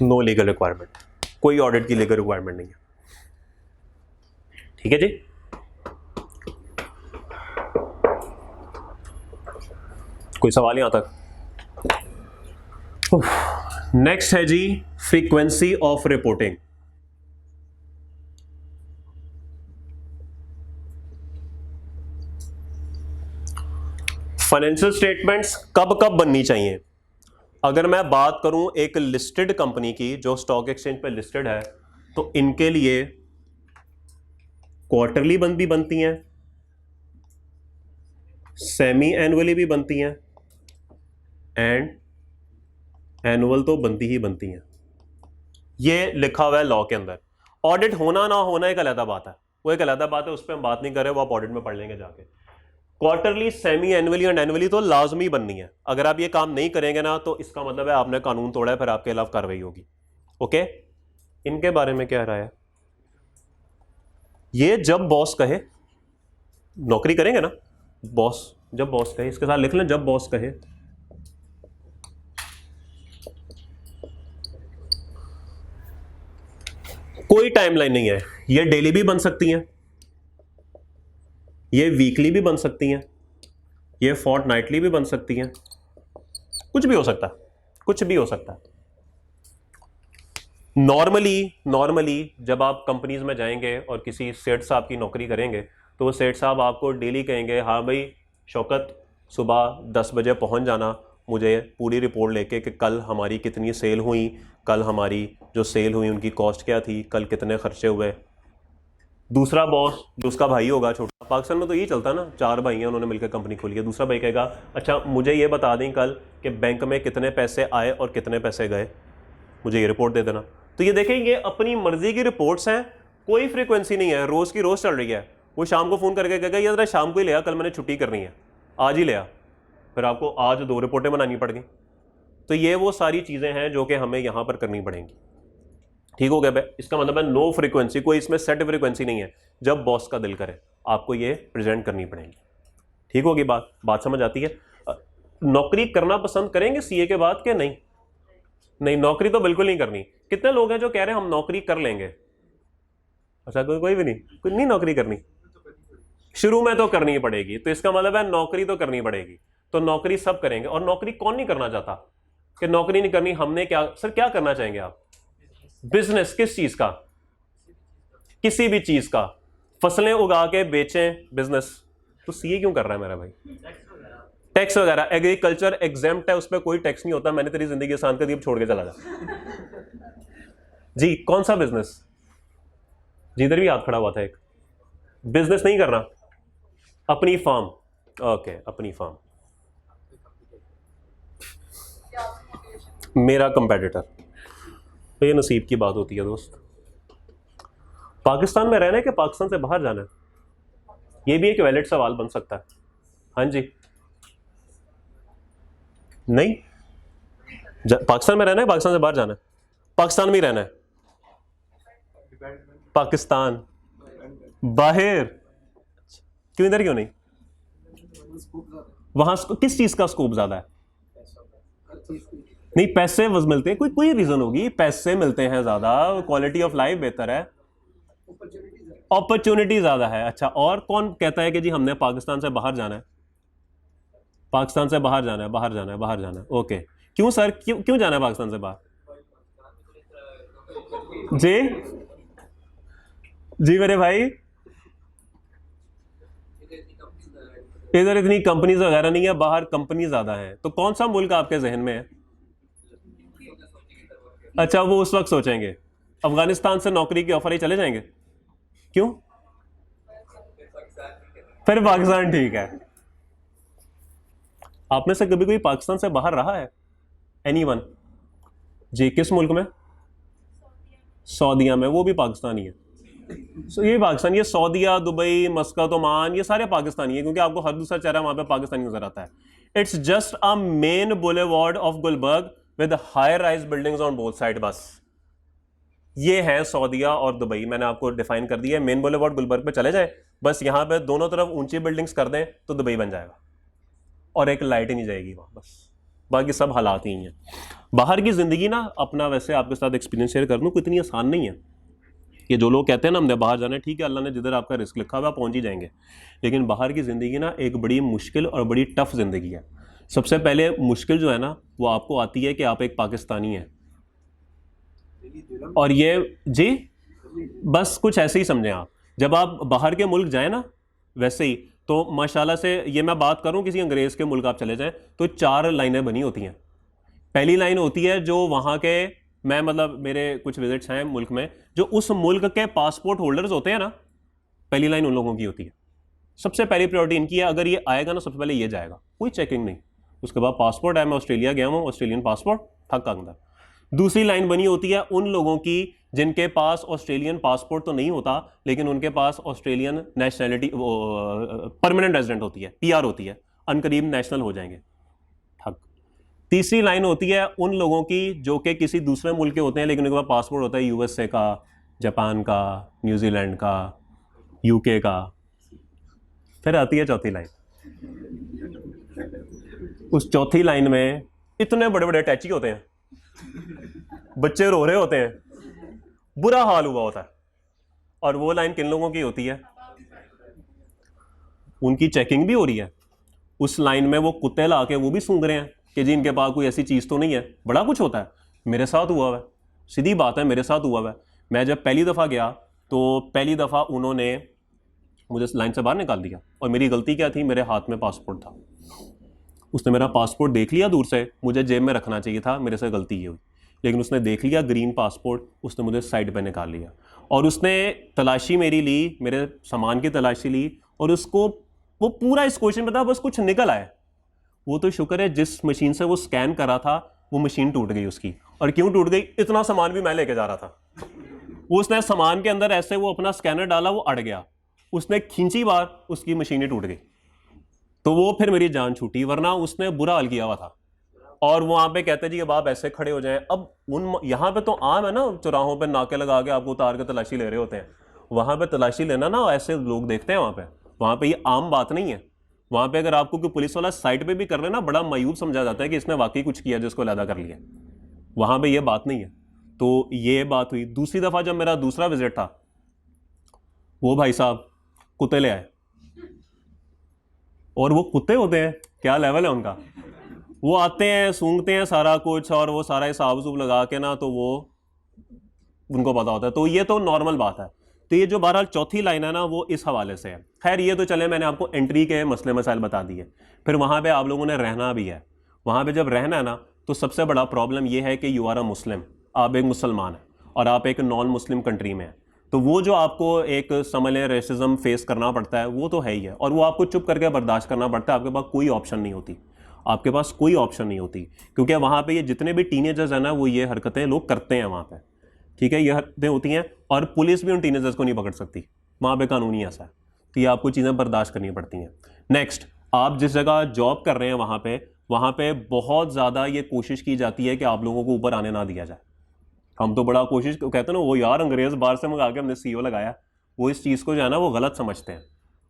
नो लीगल रिक्वायरमेंट, कोई ऑडिट की लीगल रिक्वायरमेंट नहीं है। ठीक है जी, कोई सवाल यहां तक? नेक्स्ट है जी frequency of reporting. Financial statements कब कब बननी चाहिए? अगर मैं बात करूं एक लिस्टेड कंपनी की जो स्टॉक एक्सचेंज पे लिस्टेड है, तो इनके लिए क्वार्टरली भी बनती हैं, सेमी एनुअली भी बनती हैं, एंड एनुअल तो बनती ही बनती हैं। ये लिखा हुआ है लॉ के अंदर। ऑडिट होना ना होना एक अलग बात है, वो एक अलग बात है, उस पर हम बात नहीं कर रहे, वो आप ऑडिट में पढ़ लेंगे जाके। Quarterly, semi annually and annually तो लाजमी बननी है। अगर आप ये काम नहीं करेंगे ना तो इसका मतलब है आपने कानून तोड़ा है, फिर आपके खिलाफ कार्रवाई होगी। ओके, इनके बारे में क्या राय है? ये जब बॉस कहे, नौकरी करेंगे ना, बॉस जब बॉस कहे, इसके साथ लिख लें जब बॉस कहे, कोई टाइमलाइन नहीं है। ये डेली भी बन सकती हैं, ये वीकली भी बन सकती हैं, ये फोर्टनाइटली भी बन सकती हैं, कुछ भी हो सकता है, कुछ भी हो सकता है। नॉर्मली जब आप कंपनीज में जाएंगे और किसी सेठ साहब की नौकरी करेंगे तो वो सेठ साहब आपको डेली कहेंगे हाँ भाई शौकत, सुबह 10 बजे पहुंच जाना, मुझे पूरी रिपोर्ट लेके कि कल हमारी कितनी सेल हुई, कल हमारी जो सेल हुई उनकी कॉस्ट क्या थी, कल कितने खर्चे हुए। दूसरा बॉस जो उसका भाई होगा छोटा, पाकिस्तान में तो यही चलता है ना, 4 भाई हैं, उन्होंने मिलकर कंपनी खोली है, दूसरा भाई कहेगा अच्छा मुझे ये बता दें कल कि बैंक में कितने पैसे आए और कितने पैसे गए, मुझे ये रिपोर्ट दे देना। तो ये देखें, ये अपनी मर्जी की रिपोर्ट्स हैं, कोई फ्रीक्वेंसी नहीं है, रोज़ की रोज़ चल रही है। वो शाम को फ़ोन करके कहेगा ये जरा शाम को ही ले आ, कल मैंने छुट्टी करनी है, आज ही ले आ, फिर आपको आज 2 रिपोर्टें बनानी पड़ गई। तो ये वो सारी चीज़ें हैं जो कि हमें यहाँ पर करनी पड़ेंगी। ठीक हो गया भाई, इसका मतलब है नो फ्रीक्वेंसी, कोई इसमें सेट फ्रीक्वेंसी नहीं है, जब बॉस का दिल करे आपको ये प्रेजेंट करनी पड़ेगी। ठीक होगी बात समझ आती है? नौकरी करना पसंद करेंगे सीए के बाद कि नहीं? नहीं, नौकरी तो बिल्कुल नहीं करनी। कितने लोग हैं जो कह रहे हैं हम नौकरी कर लेंगे? अच्छा, कोई भी नहीं नौकरी करनी, शुरू में तो करनी ही पड़ेगी, तो इसका मतलब है नौकरी तो करनी पड़ेगी। तो नौकरी सब करेंगे, और नौकरी कौन नहीं करना चाहता कि नौकरी नहीं करनी? हमने क्या सर, क्या करना चाहेंगे आप? बिजनेस, किस चीज का? किसी भी चीज का, फसलें उगा के बेचें, बिजनेस। तो सीए क्यों कर रहा है मेरा भाई? टैक्स वगैरह, एग्रीकल्चर एग्जेम्प्ट है, उस पर कोई टैक्स नहीं होता, मैंने तेरी जिंदगी आसान कर दी, अब छोड़ के चला जा। जी कौन सा बिजनेस? जी इधर भी हाथ खड़ा हुआ था एक, बिजनेस नहीं करना, अपनी फार्म। ओके, अपनी फार्म। मेरा कंपेटिटर। तो ये नसीब की बात होती है दोस्त। पाकिस्तान में रहना है कि पाकिस्तान से बाहर जाना है, ये भी एक वैलिड सवाल बन सकता है। हाँ जी, नहीं, पाकिस्तान में रहना है, पाकिस्तान से बाहर जाना है, पाकिस्तान में ही रहना है, पाकिस्तान बाहर क्यों, इधर क्यों नहीं? वहां किस चीज का स्कोप ज्यादा है? नहीं, पैसे मिलते हैं, कोई कोई रीजन होगी, पैसे मिलते हैं ज्यादा, क्वालिटी ऑफ लाइफ बेहतर है, अपॉर्चुनिटी ज्यादा है। अच्छा, और कौन कहता है कि जी हमने पाकिस्तान से बाहर जाना है, पाकिस्तान से बाहर जाना है, बाहर जाना है, बाहर जाना है? ओके, क्यों सर, क्यों क्यों जाना है पाकिस्तान से बाहर? जी जी मेरे भाई, इधर इतनी कंपनीज वगैरह नहीं है, बाहर कंपनी ज्यादा है। तो कौन सा मुल्क आपके जहन में है? अच्छा, वो उस वक्त सोचेंगे अफगानिस्तान से नौकरी की ऑफर ही चले जाएंगे। क्यों? फिर पाकिस्तान ठीक है। आप में से कभी कोई पाकिस्तान से बाहर रहा है? एनीवन? जी, किस मुल्क में? सऊदीया में, वो भी पाकिस्तानी है। ये पाकिस्तान, ये सऊदीया, दुबई, मस्कत, ओमान, ये सारे पाकिस्तानी है, क्योंकि आपको हर दूसरा चेहरा वहां पे पाकिस्तानी नजर आता है। It's just a main boulevard of Gulberg with high rise buildings on both side. बस ये है सऊदीया और दुबई, मैंने आपको डिफाइन कर दिया है। मेन बुलेवार्ड गुलबर्ग पे चले जाए, बस यहां पे दोनों तरफ ऊंची बिल्डिंग्स कर दें तो दुबई बन जाएगा, और एक लाइट ही नहीं जाएगी वहां, बस बाकी सब हालात ही हैं। बाहर की जिंदगी ना, अपना वैसे आपके साथ एक्सपीरियंस शेयर कर दूं, इतनी आसान नहीं है। ये जो लोग कहते हैं ना हमने बाहर जाना है, ठीक है, अल्लाह ने जिधर आपका रिस्क लिखा हुआ पहुंच ही जाएंगे, लेकिन बाहर की ज़िंदगी ना एक बड़ी मुश्किल और बड़ी टफ ज़िंदगी है। सबसे पहले मुश्किल जो है ना, वो आपको आती है कि आप एक पाकिस्तानी हैं, और ये जी बस कुछ ऐसे ही समझें आप। जब आप बाहर के मुल्क जाएं ना, वैसे ही तो माशाल्लाह से, ये मैं बात करूं किसी अंग्रेज़ के मुल्क आप चले जाएं तो 4 लाइनें बनी होती हैं। पहली लाइन होती है जो वहाँ के, मैं मतलब मेरे कुछ विजिट्स हैं मुल्क में, जो उस मुल्क के पासपोर्ट होल्डर्स होते हैं ना, पहली लाइन उन लोगों की होती है। सबसे पहली प्रायोरिटी इनकी है, अगर ये आएगा ना सबसे पहले ये जाएगा, कोई चेकिंग नहीं। उसके बाद पासपोर्ट है, मैं ऑस्ट्रेलिया गया हूँ, ऑस्ट्रेलियन पासपोर्ट थक अंदर। दूसरी लाइन बनी होती है उन लोगों की जिनके पास ऑस्ट्रेलियन पासपोर्ट तो नहीं होता, लेकिन उनके पास ऑस्ट्रेलियन नेशनैलिटी परमानेंट रेजिडेंट होती है, PR होती है, अनकरीब नेशनल हो जाएंगे, ठग। तीसरी लाइन होती है उन लोगों की जो कि किसी दूसरे मुल्क के होते हैं, लेकिन उनके पास पासपोर्ट होता है USA का, जापान का, न्यूजीलैंड का, UK का। फिर आती है चौथी लाइन। उस चौथी लाइन में इतने बड़े बड़े टैची होते हैं, बच्चे रो रहे होते हैं, बुरा हाल हुआ होता है। और वो लाइन किन लोगों की होती है? उनकी चेकिंग भी हो रही है, उस लाइन में वो कुत्ते ला के वो भी सूंघ रहे हैं कि जी इनके पास कोई ऐसी चीज़ तो नहीं है। बड़ा कुछ होता है, मेरे साथ हुआ है, सीधी बात है, मेरे साथ हुआ है। मैं जब पहली दफ़ा गया तो पहली दफ़ा उन्होंने मुझे लाइन से बाहर निकाल दिया, और मेरी गलती क्या थी, मेरे हाथ में पासपोर्ट था। उसने मेरा पासपोर्ट देख लिया दूर से, मुझे जेब में रखना चाहिए था, मेरे से गलती ये हुई, लेकिन उसने देख लिया ग्रीन पासपोर्ट, उसने मुझे साइड पे निकाल लिया, और उसने तलाशी मेरी ली, मेरे सामान की तलाशी ली, और उसको वो पूरा इस क्वेश्चन में था बस कुछ निकल आए। वो तो शुक्र है जिस मशीन से वो स्कैन करा था वो मशीन टूट गई उसकी। और क्यों टूट गई? इतना सामान भी मैं लेके जा रहा था। उसने सामान के अंदर ऐसे वो अपना स्कैनर डाला, वो अड़ गया, उसने खींची बार, उसकी मशीन ही टूट गई। तो वो फिर मेरी जान छूटी, वरना उसने बुरा हाल किया हुआ था। और वहां पे कहते जी अब आप ऐसे खड़े हो जाएं। अब उन यहाँ पे तो आम है ना, चौराहों पे नाके लगा के आपको उतार के तलाशी ले रहे होते हैं। वहां पे तलाशी लेना ना ऐसे लोग देखते हैं वहां पे ये आम बात नहीं है। वहां पे अगर आपको कोई पुलिस वाला साइड पे भी कर लेना, बड़ा मायूब समझा जाता है कि इसने वाकई कुछ किया जिसको लैदा कर लिया। वहां पे ये बात नहीं है। तो ये बात हुई। दूसरी दफा जब मेरा दूसरा विजिट था, वो भाई साहब कुत्ते ले आए, और वो कुत्ते होते हैं, क्या लेवल है उनका, वो आते हैं, सूंघते हैं सारा कुछ, और वो सारा हिसाब सूब लगा के ना, तो वो उनको पता होता है। तो ये तो नॉर्मल बात है। तो ये जो बहरहाल चौथी लाइन है ना, वो इस हवाले से है। खैर ये तो चले, मैंने आपको एंट्री के मसले मसाइल बता दिए। फिर वहाँ पे आप लोगों ने रहना भी है। वहाँ पे जब रहना है ना, तो सबसे बड़ा प्रॉब्लम ये है कि यू आर अ मुस्लिम, आप एक मुसलमान हैं, और आप एक नॉन मुस्लिम कंट्री में हैं। तो वो जो आपको एक समझ लें रेसिज्म फेस करना पड़ता है, वो तो है ही है, और वो आपको चुप करके बर्दाश्त करना पड़ता है। आपके पास कोई ऑप्शन नहीं होती। आपके पास कोई ऑप्शन नहीं होती, क्योंकि वहाँ पे ये जितने भी टीनेजर्स हैं ना वो ये हरकतें लोग करते हैं वहाँ पे, ठीक है, ये हरकतें होती हैं और पुलिस भी उन टीनेजर्स को नहीं पकड़ सकती, वहाँ पे कानून ही ऐसा है, तो ये आपको चीज़ें बर्दाश्त करनी पड़ती हैं। नेक्स्ट, आप जिस जगह जॉब कर रहे हैं वहाँ पे बहुत ज़्यादा ये कोशिश की जाती है कि आप लोगों को ऊपर आने ना दिया जाए। हम तो बड़ा कोशिश कहते हैं ना, वो यार अंग्रेज़ बाहर से मंगा के हमने CEO लगाया, वो इस चीज़ को जो है ना वो गलत समझते हैं।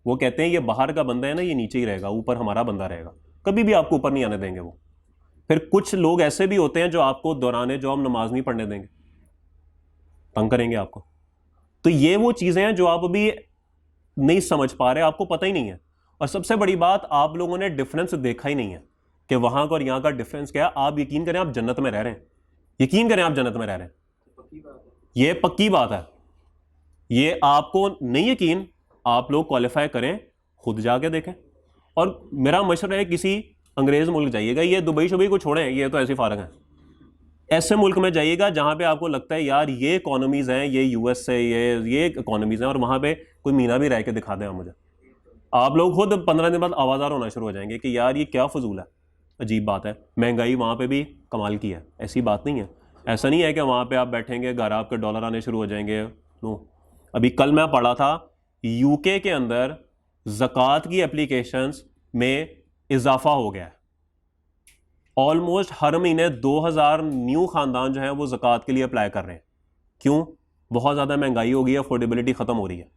वो कहते हैं ये बाहर का बंदा है ना, ये नीचे ही रहेगा, ऊपर हमारा बंदा रहेगा, कभी भी आपको ऊपर नहीं आने देंगे वो। फिर कुछ लोग ऐसे भी होते हैं जो आपको दौरान जॉब नमाज नहीं पढ़ने देंगे, तंग करेंगे आपको। तो ये वो चीज़ें हैं जो आप अभी नहीं समझ पा रहे, आपको पता ही नहीं है। और सबसे बड़ी बात, आप लोगों ने डिफरेंस देखा ही नहीं है कि वहां का और यहां का डिफरेंस क्या है। आप यकीन करें आप जन्नत में रह रहे हैं, यकीन करें आप जन्नत में रह रहे हैं, ये पक्की बात है। ये आपको नहीं यकीन, आप लोग क्वालिफाई करें, खुद जाके देखें। और मेरा मशवरा है किसी अंग्रेज मुल्क जाइएगा, ये दुबई शुबई को छोड़ें, ये तो ऐसी फारग है, ऐसे मुल्क में जाइएगा जहां पे आपको लगता है यार ये इकोनॉमीज हैं, ये US से ये इकोनॉमीज हैं, और वहां पे कोई मीना भी रह के दिखा दें मुझे, आप लोग खुद 15 दिन बाद आवाज़ार होना शुरू हो जाएंगे कि यार ये क्या फजूल है। अजीब बात है, महंगाई वहाँ पे भी कमाल की है, ऐसी बात नहीं है। ऐसा नहीं है कि वहाँ पे आप बैठेंगे घर आपके डॉलर आने शुरू हो जाएंगे, नो। अभी कल मैं पढ़ा था UK के अंदर ज़कात की एप्लीकेशंस में इजाफा हो गया है, ऑलमोस्ट हर महीने 2000 न्यू ख़ानदान जो हैं वो ज़कात के लिए अप्लाई कर रहे हैं। क्यों? बहुत ज़्यादा महंगाई हो गई है, अफोर्डेबिलिटी ख़त्म हो रही है,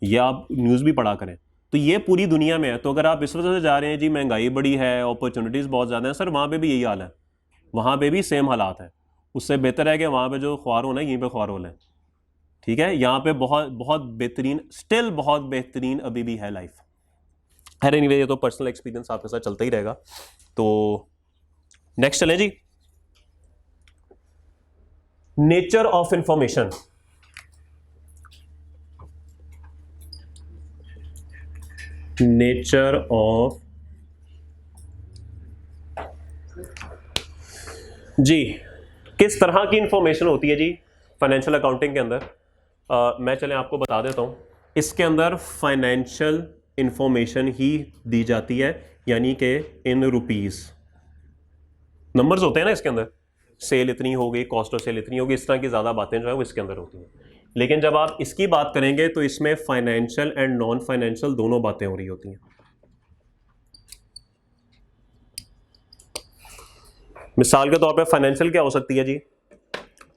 ये आप न्यूज़ भी पढ़ा करें। तो ये पूरी दुनिया में है। तो अगर आप इस वजह से जा रहे हैं जी महंगाई बड़ी है, अपॉर्चुनिटीज़ बहुत ज़्यादा हैं, सर वहाँ पे भी यही हाल है, वहाँ पे भी सेम हालात हैं। उससे बेहतर है कि वहाँ पे जो ख्वार होना है यहीं पे ख्वार हो लें, ठीक है। यहाँ पे बहुत बहुत बेहतरीन, स्टिल बहुत बेहतरीन अभी भी है लाइफ। खैर एनीवे, ये तो पर्सनल एक्सपीरियंस आपके साथ चलता ही रहेगा। तो नेक्स्ट चलें जी, nature of information. Nature of, जी किस तरह की इंफॉर्मेशन होती है जी फाइनेंशियल अकाउंटिंग के अंदर। मैं चलें आपको बता देता हूँ। इसके अंदर फाइनेंशियल इंफॉर्मेशन ही दी जाती है, यानी कि इन रुपीस नंबर्स होते हैं ना इसके अंदर, सेल इतनी हो गई, कॉस्ट ऑफ सेल इतनी होगी, इस तरह की ज़्यादा बातें जो है वो इसके अंदर होती हैं। लेकिन जब आप इसकी बात करेंगे तो इसमें फाइनेंशियल एंड नॉन फाइनेंशियल दोनों बातें हो रही होती हैं। मिसाल के तौर पे फाइनेंशियल क्या हो सकती है जी,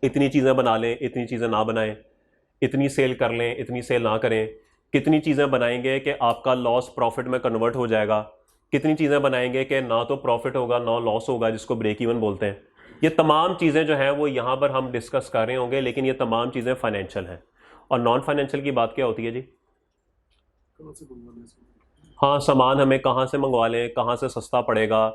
इतनी चीज़ें बना लें, इतनी चीज़ें ना बनाएं, इतनी सेल कर लें, इतनी सेल ना करें, कितनी चीज़ें बनाएंगे कि आपका लॉस प्रॉफिट में कन्वर्ट हो जाएगा, कितनी चीज़ें बनाएंगे कि ना तो प्रॉफिट होगा ना लॉस होगा, जिसको ब्रेक इवन बोलते हैं। ये तमाम चीज़ें जो हैं वो यहाँ पर हम डिस्कस कर रहे होंगे, लेकिन ये तमाम चीज़ें फाइनेंशियल हैं। और नॉन फाइनेंशियल की बात क्या होती है जी? हाँ, सामान हमें कहाँ से मंगवा लें, कहाँ से सस्ता पड़ेगा,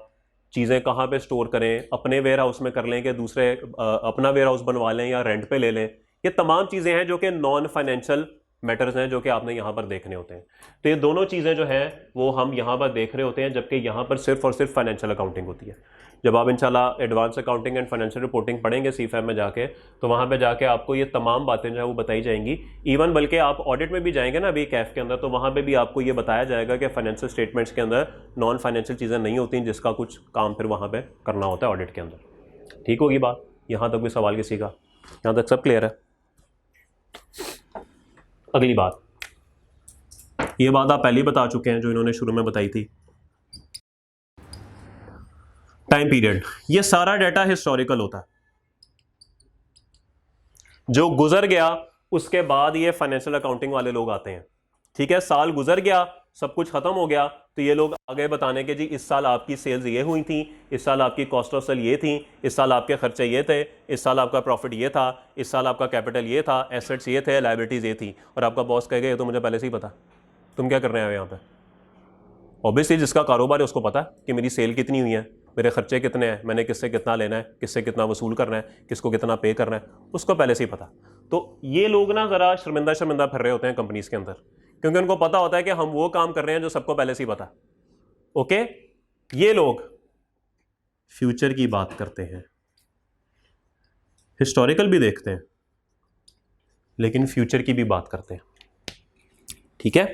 चीज़ें कहाँ पे स्टोर करें, अपने वेयर हाउस में कर लें कि दूसरे अपना वेयर हाउस बनवा लें या रेंट पे ले लें। ये तमाम चीज़ें हैं जो कि नॉन फाइनेंशियल मैटर्स हैं जो कि आपने यहाँ पर देखने होते हैं। तो ये दोनों चीज़ें जो हैं वो हम यहाँ पर देख रहे होते हैं, जबकि यहाँ पर सिर्फ और सिर्फ फाइनेंशियल अकाउंटिंग होती है। जब आप इंशाल्लाह advance accounting and financial reporting पढ़ेंगे CFAM में जाके, तो वहाँ पे जाके आपको ये तमाम बातें जो है वो बताई जाएंगी। इवन बल्कि आप ऑडिट में भी जाएंगे ना अभी कैफ के अंदर, तो वहाँ पे भी आपको ये बताया जाएगा कि फाइनेंशियल स्टेटमेंट्स के अंदर नॉन फाइनेंशियल चीज़ें नहीं होती, जिसका कुछ काम फिर वहाँ पर करना होता है ऑडिट के अंदर। ठीक होगी बात? यहाँ तक भी सवाल किसी का? यहाँ तक सब क्लियर है? अगली बात, ये बात आप पहले ही बता चुके हैं जो इन्होंने शुरू में बताई थी, टाइम पीरियड। ये सारा डाटा हिस्टोरिकल होता है, जो गुजर गया उसके बाद ये फाइनेंशियल अकाउंटिंग वाले लोग आते हैं। ठीक है, साल गुजर गया, सब कुछ खत्म हो गया, तो ये लोग आगे बताने के जी इस साल आपकी सेल्स ये हुई थी, इस साल आपकी कॉस्ट ऑफ सेल ये थी, इस साल आपके खर्चे ये थे, इस साल आपका प्रॉफिट ये था, इस साल आपका कैपिटल ये था, एसेट्स ये थे, लायबिलिटीज ये थी। और आपका बॉस कहेगा ये तो मुझे पहले से ही पता, तुम क्या कर रहे हो यहाँ पे? ऑब्वियसली जिसका कारोबार है उसको पता है कि मेरी सेल कितनी हुई है, मेरे खर्चे कितने हैं, मैंने किससे कितना लेना है, किससे कितना वसूल करना है, किसको कितना पे करना है, उसको पहले से ही पता। तो ये लोग ना ज़रा शर्मिंदा फिर रहे होते हैं कंपनीज के अंदर, क्योंकि उनको पता होता है कि हम वो काम कर रहे हैं जो सबको पहले से ही पता। ओके, ये लोग फ्यूचर की बात करते हैं, हिस्टोरिकल भी देखते हैं, लेकिन फ्यूचर की भी बात करते हैं। ठीक है,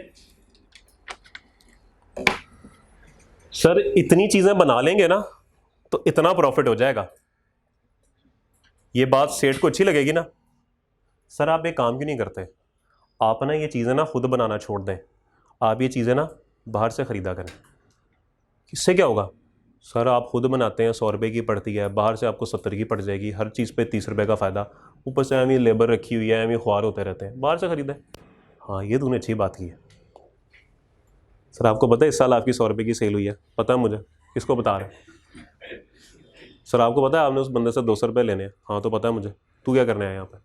सर इतनी चीज़ें बना लेंगे ना तो इतना प्रॉफिट हो जाएगा। ये बात सेठ को अच्छी लगेगी ना। सर आप एक काम क्यों नहीं करते, आप ना ये चीज़ें ना खुद बनाना छोड़ दें, आप ये चीज़ें ना बाहर से ख़रीदा करें। इससे क्या होगा? सर आप खुद बनाते हैं 100 रुपये की पड़ती है, बाहर से आपको 70 की पड़ जाएगी, हर चीज़ पे 30 रुपये का फ़ायदा, ऊपर से हमें लेबर रखी हुई है, हमें ख्वार होते रहते हैं, बाहर से ख़रीदें। हाँ ये तूने अच्छी बात की है। सर आपको पता है इस साल आपकी 100 रुपये की सेल हुई है? पता है मुझे। किसको बता रहे हैं? सर आपको पता है आपने उस बंदे से 200 रुपये लेने हैं? हाँ तो पता है मुझे। तू क्या करने आया यहाँ पर?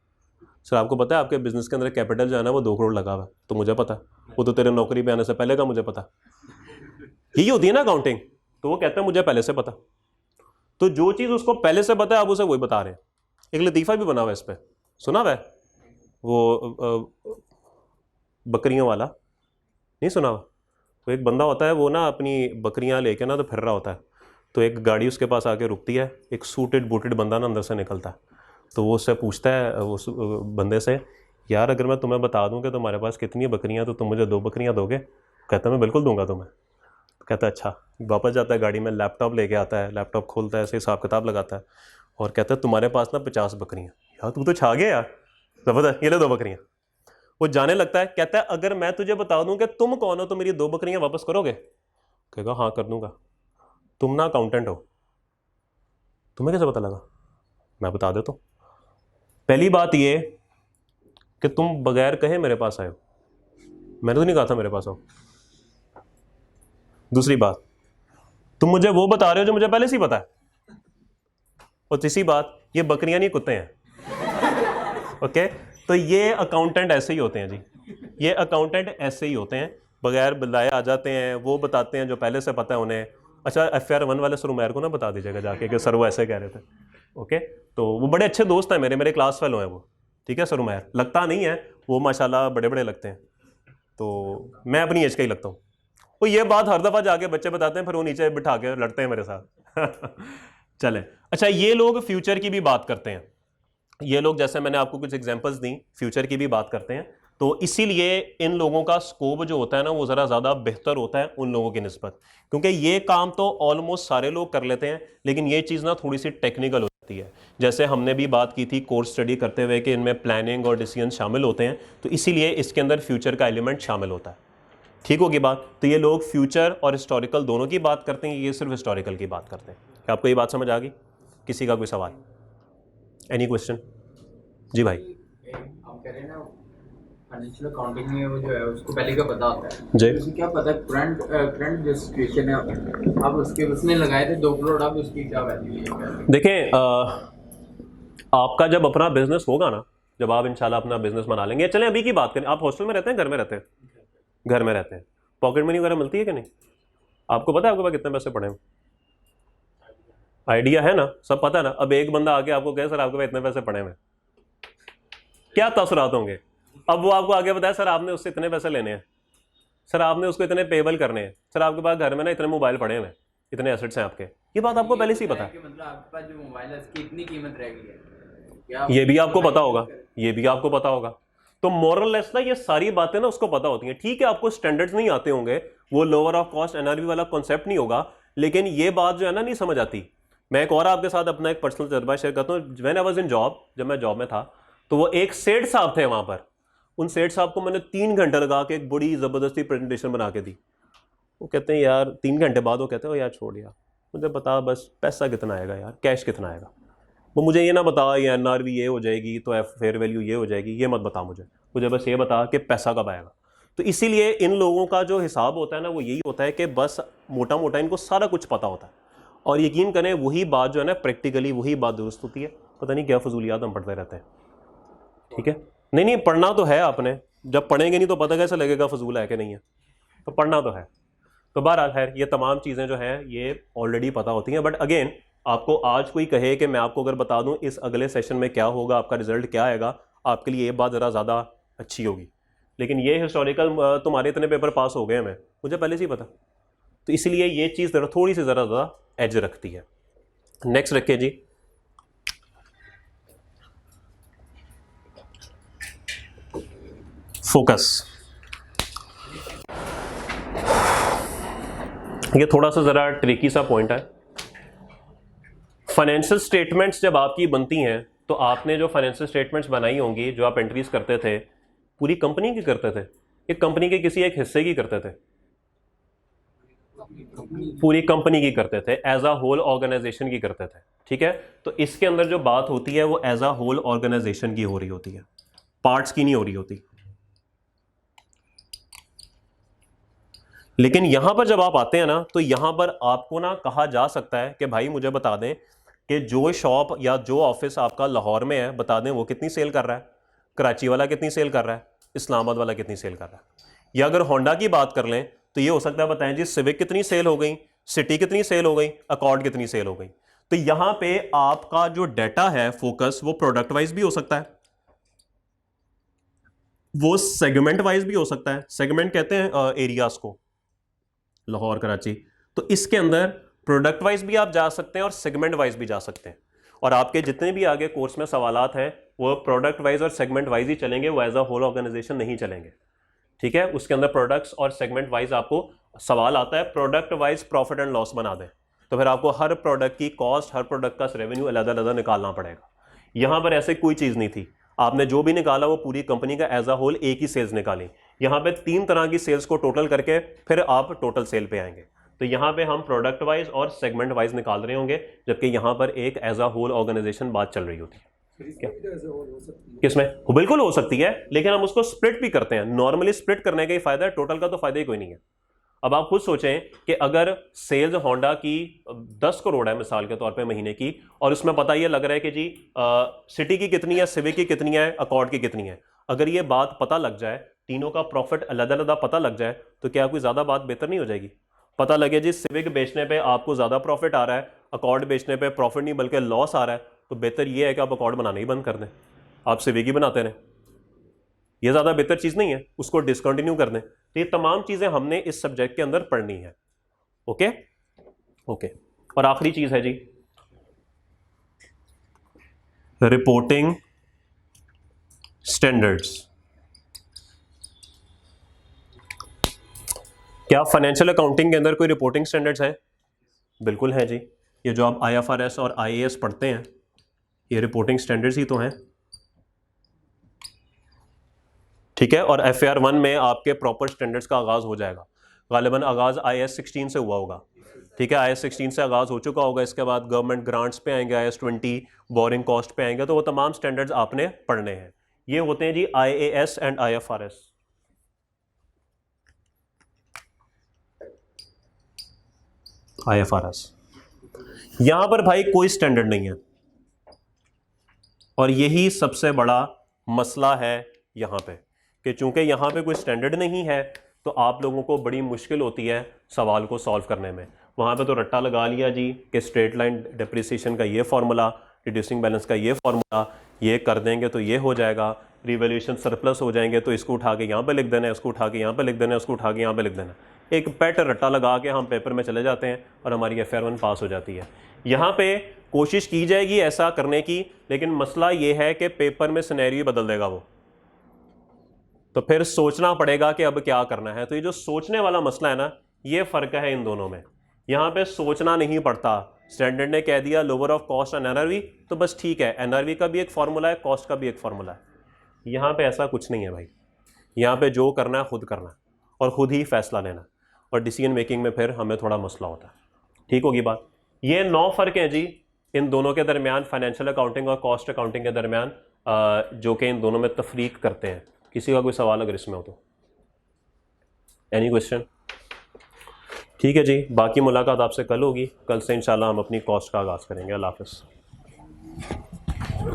सर आपको पता है आपके बिज़नेस के अंदर कैपिटल जो है ना वो 2 करोड़ लगा हुआ है? तो मुझे पता है, वो तो तेरे नौकरी पे आने से पहले का मुझे पता। यही होती है ना अकाउंटिंग। तो वो कहता है मुझे पहले से पता। तो जो चीज़ उसको पहले से पता है आप उसे वही बता रहे हैं। एक लतीफ़ा भी बना हुआ है इस पर, सुना हुआ है? वो बकरियों वाला नहीं सुना हुआ? तो एक बंदा होता है वो ना अपनी बकरियां लेके ना तो फिर रहा होता है, तो एक गाड़ी उसके पास आके रुकती है, एक सूटेड बूटेड बंदा ना अंदर से निकलता है, तो वो उससे पूछता है उस बंदे से, यार अगर मैं तुम्हें बता दूं कि तुम्हारे पास कितनी बकरियां तो तुम मुझे 2 बकरियां दोगे? कहता है मैं बिल्कुल दूंगा तुम्हें। तो कहता है अच्छा। वापस जाता है गाड़ी में, लैपटॉप लेके आता है, लैपटॉप खोलता है, ऐसे हिसाब किताब लगाता है और कहता है तुम्हारे पास ना 50 बकरियाँ। यार तू तो छा गया यार, ज़बरदस्त, ये ले 2 बकरियाँ। वो जाने लगता है, कहता है अगर मैं तुझे बता दूं कि तुम कौन हो तो मेरी 2 बकरियां वापस करोगे? कहेगा हाँ कर दूंगा। तुम ना अकाउंटेंट हो। तुम्हें कैसे पता लगा? मैं बता देता हूं। पहली बात ये कि तुम बगैर कहे मेरे पास आए हो, मैंने तो नहीं कहा था मेरे पास आओ। दूसरी बात, तुम मुझे वो बता रहे हो जो मुझे पहले से ही पता है। और तीसरी बात, ये बकरियां नहीं कुत्ते हैं। ओके, तो ये अकाउंटेंट ऐसे ही होते हैं जी, ये अकाउंटेंट ऐसे ही होते हैं, बगैर बुलाए आ जाते हैं, वो बताते हैं जो पहले से पता है उन्हें। अच्छा FR 1 वाले सर उमैर को ना बता दीजिएगा जाके कि सर वो ऐसे कह रहे थे। ओके, तो वो बड़े अच्छे दोस्त हैं मेरे क्लास फेलो हैं वो, ठीक है सर उमैर। लगता नहीं है वो, माशाल्लाह बड़े बड़े लगते हैं, तो मैं अपनी एज का ही लगता हूँ। वो ये बात हर दफ़ा जाके बच्चे बताते हैं, फिर वो नीचे बिठा के लड़ते हैं मेरे साथ। चले, अच्छा ये लोग फ्यूचर की भी बात करते हैं, ये लोग जैसे मैंने आपको कुछ एग्जांपल्स दी, फ्यूचर की भी बात करते हैं, तो इसीलिए इन लोगों का स्कोप जो होता है ना वो ज़रा ज़्यादा बेहतर होता है उन लोगों की निस्बत, क्योंकि ये काम तो ऑलमोस्ट सारे लोग कर लेते हैं, लेकिन ये चीज़ ना थोड़ी सी टेक्निकल हो जाती है। जैसे हमने भी बात की थी कोर्स स्टडी करते हुए कि इनमें प्लानिंग और डिसीजन शामिल होते हैं, तो इसीलिए इसके अंदर फ्यूचर का एलिमेंट शामिल होता है। ठीक होगी बात? तो ये लोग फ्यूचर और हिस्टोरिकल दोनों की बात करते हैं, ये सिर्फ हिस्टोरिकल की बात करते हैं। क्या आपको ये बात समझ आ गई? किसी का कोई सवाल, एनी क्वेश्चन? जी भाई। हम कह रहे हैं ना फाइनेंशियल अकाउंटिंग में वो जो है उसको पहले का पता होता है जी। तो उसे क्या पता है करंट जो सिचुएशन है, अब उसके उसने लगाए थे 2 करोड़, अब उसकी क्या वैल्यू है? देखें आपका जब अपना बिजनेस होगा ना, जब आप इंशाल्लाह अपना बिजनेस बना लेंगे, चलें अभी की बात करें, आप हॉस्टल में रहते हैं घर में रहते हैं? घर में रहते हैं। पॉकेट मनी वगैरह मिलती है कि नहीं? आपको पता है आपके पास कितने पैसे पड़े हैं? आइडिया है ना, सब पता है ना। अब एक बंदा आके आपको कहे सर आपके पास इतने पैसे पड़े हुए, क्या तासुरात होंगे? अब वो आपको आगे बताया सर आपने उससे इतने पैसे लेने हैं, सर आपने उसको इतने पेबल करने हैं, सर आपके पास घर में ना इतने मोबाइल पड़े हुए हैं, इतने एसेट्स हैं आपके। ये बात आपको पहले से ही पता है। मतलब आपके पास जो मोबाइल है उसकी इतनी कीमत रह गई है, ये भी आपको पता होगा, ये भी आपको पता होगा। तो मोरलेस ना ये सारी बातें ना उसको पता होती हैं। ठीक है आपको स्टैंडर्ड्स नहीं आते होंगे, वो लोअर ऑफ कॉस्ट NRV वाला कॉन्सेप्ट नहीं होगा, लेकिन ये बात जो है ना नहीं समझ आती। मैं एक और आपके साथ अपना एक पर्सनल तजर्बा शेयर करता हूँ। When I was in job, जब मैं जॉब में था, तो वो एक सेठ साहब थे वहाँ पर, उन सेठ साहब को मैंने 3 घंटे लगा के एक बड़ी ज़बरदस्ती प्रेजेंटेशन बना के दी। वो कहते हैं यार 3 घंटे बाद वो कहते हैं यार छोड़ यार मुझे बता बस पैसा कितना आएगा यार, कैश कितना आएगा, वो मुझे ये ना बता ये NRV ये हो जाएगी तो फेयर वैल्यू ये हो जाएगी, ये मत बता मुझे बस ये बता कि पैसा कब आएगा। तो इसीलिए इन लोगों का जो हिसाब होता है ना वो यही होता है कि बस मोटा मोटा इनको सारा कुछ पता होता है, और यकीन करें वही बात जो है ना प्रैक्टिकली वही बात दुरुस्त होती है। पता नहीं क्या फजूलियात हम पढ़ते रहते हैं। ठीक है, नहीं पढ़ना तो है आपने, जब पढ़ेंगे नहीं तो पता कैसे लगेगा फजूल है कि नहीं है, तो पढ़ना तो है। तो बहरहाल खैर ये तमाम चीज़ें जो हैं ये ऑलरेडी पता होती हैं, बट अगेन आपको आज कोई कहे कि मैं आपको अगर बता दूं इस अगले सेशन में क्या होगा, आपका रिजल्ट क्या आएगा, आपके लिए ये बात ज़रा ज़्यादा अच्छी होगी। लेकिन ये हिस्टोरिकल तुम्हारे इतने पेपर पास हो गए मैं मुझे पहले से ही पता, तो इसलिए ये चीज़ थोड़ी सी ज़रा ज़्यादा एज रखती है। नेक्स्ट रखिए जी, फोकस। ये थोड़ा सा ज़रा ट्रिकी सा पॉइंट है। फाइनेंशियल स्टेटमेंट्स जब आपकी बनती हैं तो आपने जो फाइनेंशियल स्टेटमेंट्स बनाई होंगी, जो आप एंट्रीज करते थे, पूरी कंपनी की करते थे, एक कंपनी के किसी एक हिस्से की करते थे? पूरी कंपनी की करते थे, एज अ होल ऑर्गेनाइजेशन की करते थे। ठीक है, तो इसके अंदर जो बात होती है वो एज अ होल ऑर्गेनाइजेशन की हो रही होती है, पार्ट्स की नहीं हो रही होती। लेकिन यहां पर जब आप आते हैं ना, तो यहां पर आपको ना कहा जा सकता है कि भाई मुझे बता दें कि जो शॉप या जो ऑफिस आपका लाहौर में है, बता दें वो कितनी सेल कर रहा है, कराची वाला कितनी सेल कर रहा है, इस्लामाबाद वाला कितनी सेल कर रहा है। या अगर होंडा की बात कर लें तो ये हो सकता है बताएं जी सिविक कितनी सेल हो गई, सिटी कितनी सेल हो गई, अकॉर्ड कितनी सेल हो गई। तो यहां पे आपका जो डाटा है फोकस, वो प्रोडक्ट वाइज भी हो सकता है, वो सेगमेंट वाइज भी हो सकता है। सेगमेंट कहते हैं एरियाज को, लाहौर कराची। तो इसके अंदर प्रोडक्ट वाइज भी आप जा सकते हैं और सेगमेंट वाइज भी जा सकते हैं। और आपके जितने भी आगे कोर्स में सवालात हैं वो प्रोडक्ट वाइज और सेगमेंट वाइज ही चलेंगे, वो एज अ होल ऑर्गेनाइजेशन नहीं चलेंगे। ठीक है, उसके अंदर प्रोडक्ट्स और सेगमेंट वाइज आपको सवाल आता है, product wise profit and loss बना दें तो फिर आपको हर प्रोडक्ट की कॉस्ट, हर प्रोडक्ट का रेवेन्यू अलग अलग निकालना पड़ेगा। यहां पर ऐसे कोई चीज नहीं थी, आपने जो भी निकाला वो पूरी कंपनी का एज अ होल एक ही सेल्स निकाली। यहां पे 3 तरह की सेल्स को टोटल करके फिर आप टोटल सेल पे आएंगे। तो यहां पे हम प्रोडक्ट वाइज और सेगमेंट वाइज निकाल रहे होंगे, जबकि यहां पर एक एज अ होल ऑर्गेनाइजेशन बात चल रही होती है। क्या किसमें? बिल्कुल हो सकती है, लेकिन हम उसको स्प्लिट भी करते हैं। नॉर्मली स्प्लिट करने का ही फायदा है, टोटल का तो फायदा ही कोई नहीं है। अब आप खुद सोचें कि अगर सेल्स होंडा की 10 करोड़ है मिसाल के तौर पे महीने की, और उसमें पता ये लग रहा है कि जी सिटी की कितनी है, सिविक की कितनी है, अकॉर्ड की कितनी है, अगर ये बात पता लग जाए, तीनों का प्रॉफिट अलग अलग पता लग जाए, तो क्या कोई ज़्यादा बात बेहतर नहीं हो जाएगी? पता लगे जी सिविक बेचने पे आपको ज़्यादा प्रॉफिट आ रहा है, अकॉर्ड बेचने पे प्रॉफिट नहीं बल्कि लॉस आ रहा है, तो बेहतर ये है कि आप अकॉर्ड बनाना ही बंद कर दें, आप सिविक ही बनाते रहें। ये ज़्यादा बेहतर चीज़ नहीं है, उसको डिसकंटिन्यू कर दें। तो ये तमाम चीज़ें हमने इस सब्जेक्ट के अंदर पढ़नी है। Okay okay. और आखिरी चीज़ है जी रिपोर्टिंग स्टैंडर्ड्स। क्या फाइनेंशियल अकाउंटिंग के अंदर कोई रिपोर्टिंग स्टैंडर्ड्स हैं? बिल्कुल है जी। ये जो आप IFRS और IAS पढ़ते हैं, ये रिपोर्टिंग स्टैंडर्ड्स ही तो हैं। ठीक है, और FAR 1 में आपके प्रॉपर स्टैंडर्ड्स का आगाज हो जाएगा। गालिबन आगाज IAS 16 से हुआ होगा। ठीक है, IAS 16 से आगाज हो चुका होगा। इसके बाद गवर्नमेंट ग्रांट्स पे आएंगे, IAS 20 बोरिंग कॉस्ट पे आएंगे। तो वो तमाम स्टैंडर्ड्स आपने पढ़ने हैं। ये होते हैं जी IAS एंड IFRS। IFRS यहां पर भाई कोई स्टैंडर्ड नहीं है, और यही सबसे बड़ा मसला है यहां पे, कि चूंकि यहां पे कोई स्टैंडर्ड नहीं है तो आप लोगों को बड़ी मुश्किल होती है सवाल को सॉल्व करने में। वहां पे तो रट्टा लगा लिया जी कि स्ट्रेट लाइन डिप्रिसिएशन का ये फॉर्मूला, रिड्यूसिंग बैलेंस का ये फॉर्मूला, ये कर देंगे तो ये हो जाएगा, रिवैल्यूएशन सरप्लस हो जाएंगे तो इसको उठा के यहाँ पे लिख देना है, उसको उठा के यहाँ पे लिख देना है, उसको उठा के यहाँ पे लिख देना है। एक पैट रट्टा लगा के हम पेपर में चले जाते हैं और हमारी FAR 1 पास हो जाती है। यहाँ पे कोशिश की जाएगी ऐसा करने की, लेकिन मसला ये है कि पेपर में सिनेरियो बदल देगा वो, तो फिर सोचना पड़ेगा कि अब क्या करना है। तो ये जो सोचने वाला मसला है ना, ये फ़र्क है इन दोनों में। यहाँ पे सोचना नहीं पड़ता, स्टैंडर्ड ने कह दिया lower of cost and NRV, तो बस ठीक है, NRV का भी एक फार्मूला है, कॉस्ट का भी एक फार्मूला है। यहाँ पे ऐसा कुछ नहीं है भाई, यहाँ पे जो करना है खुद करना है और खुद ही फैसला लेना, और डिसीजन मेकिंग में फिर हमें थोड़ा मसला होता है। ठीक होगी बात? ये 9 फ़र्क हैं जी इन दोनों के दरमियान, फाइनेंशियल अकाउंटिंग और कॉस्ट अकाउंटिंग के दरमियान, जो कि इन दोनों में तफरीक करते हैं। किसी का कोई सवाल अगर इसमें हो तो? Any question? ठीक है जी, बाकी मुलाकात आपसे कल होगी। कल से इंशाल्लाह हम अपनी कॉस्ट का आगाज़ करेंगे। अल्लाह हाफ़िज़।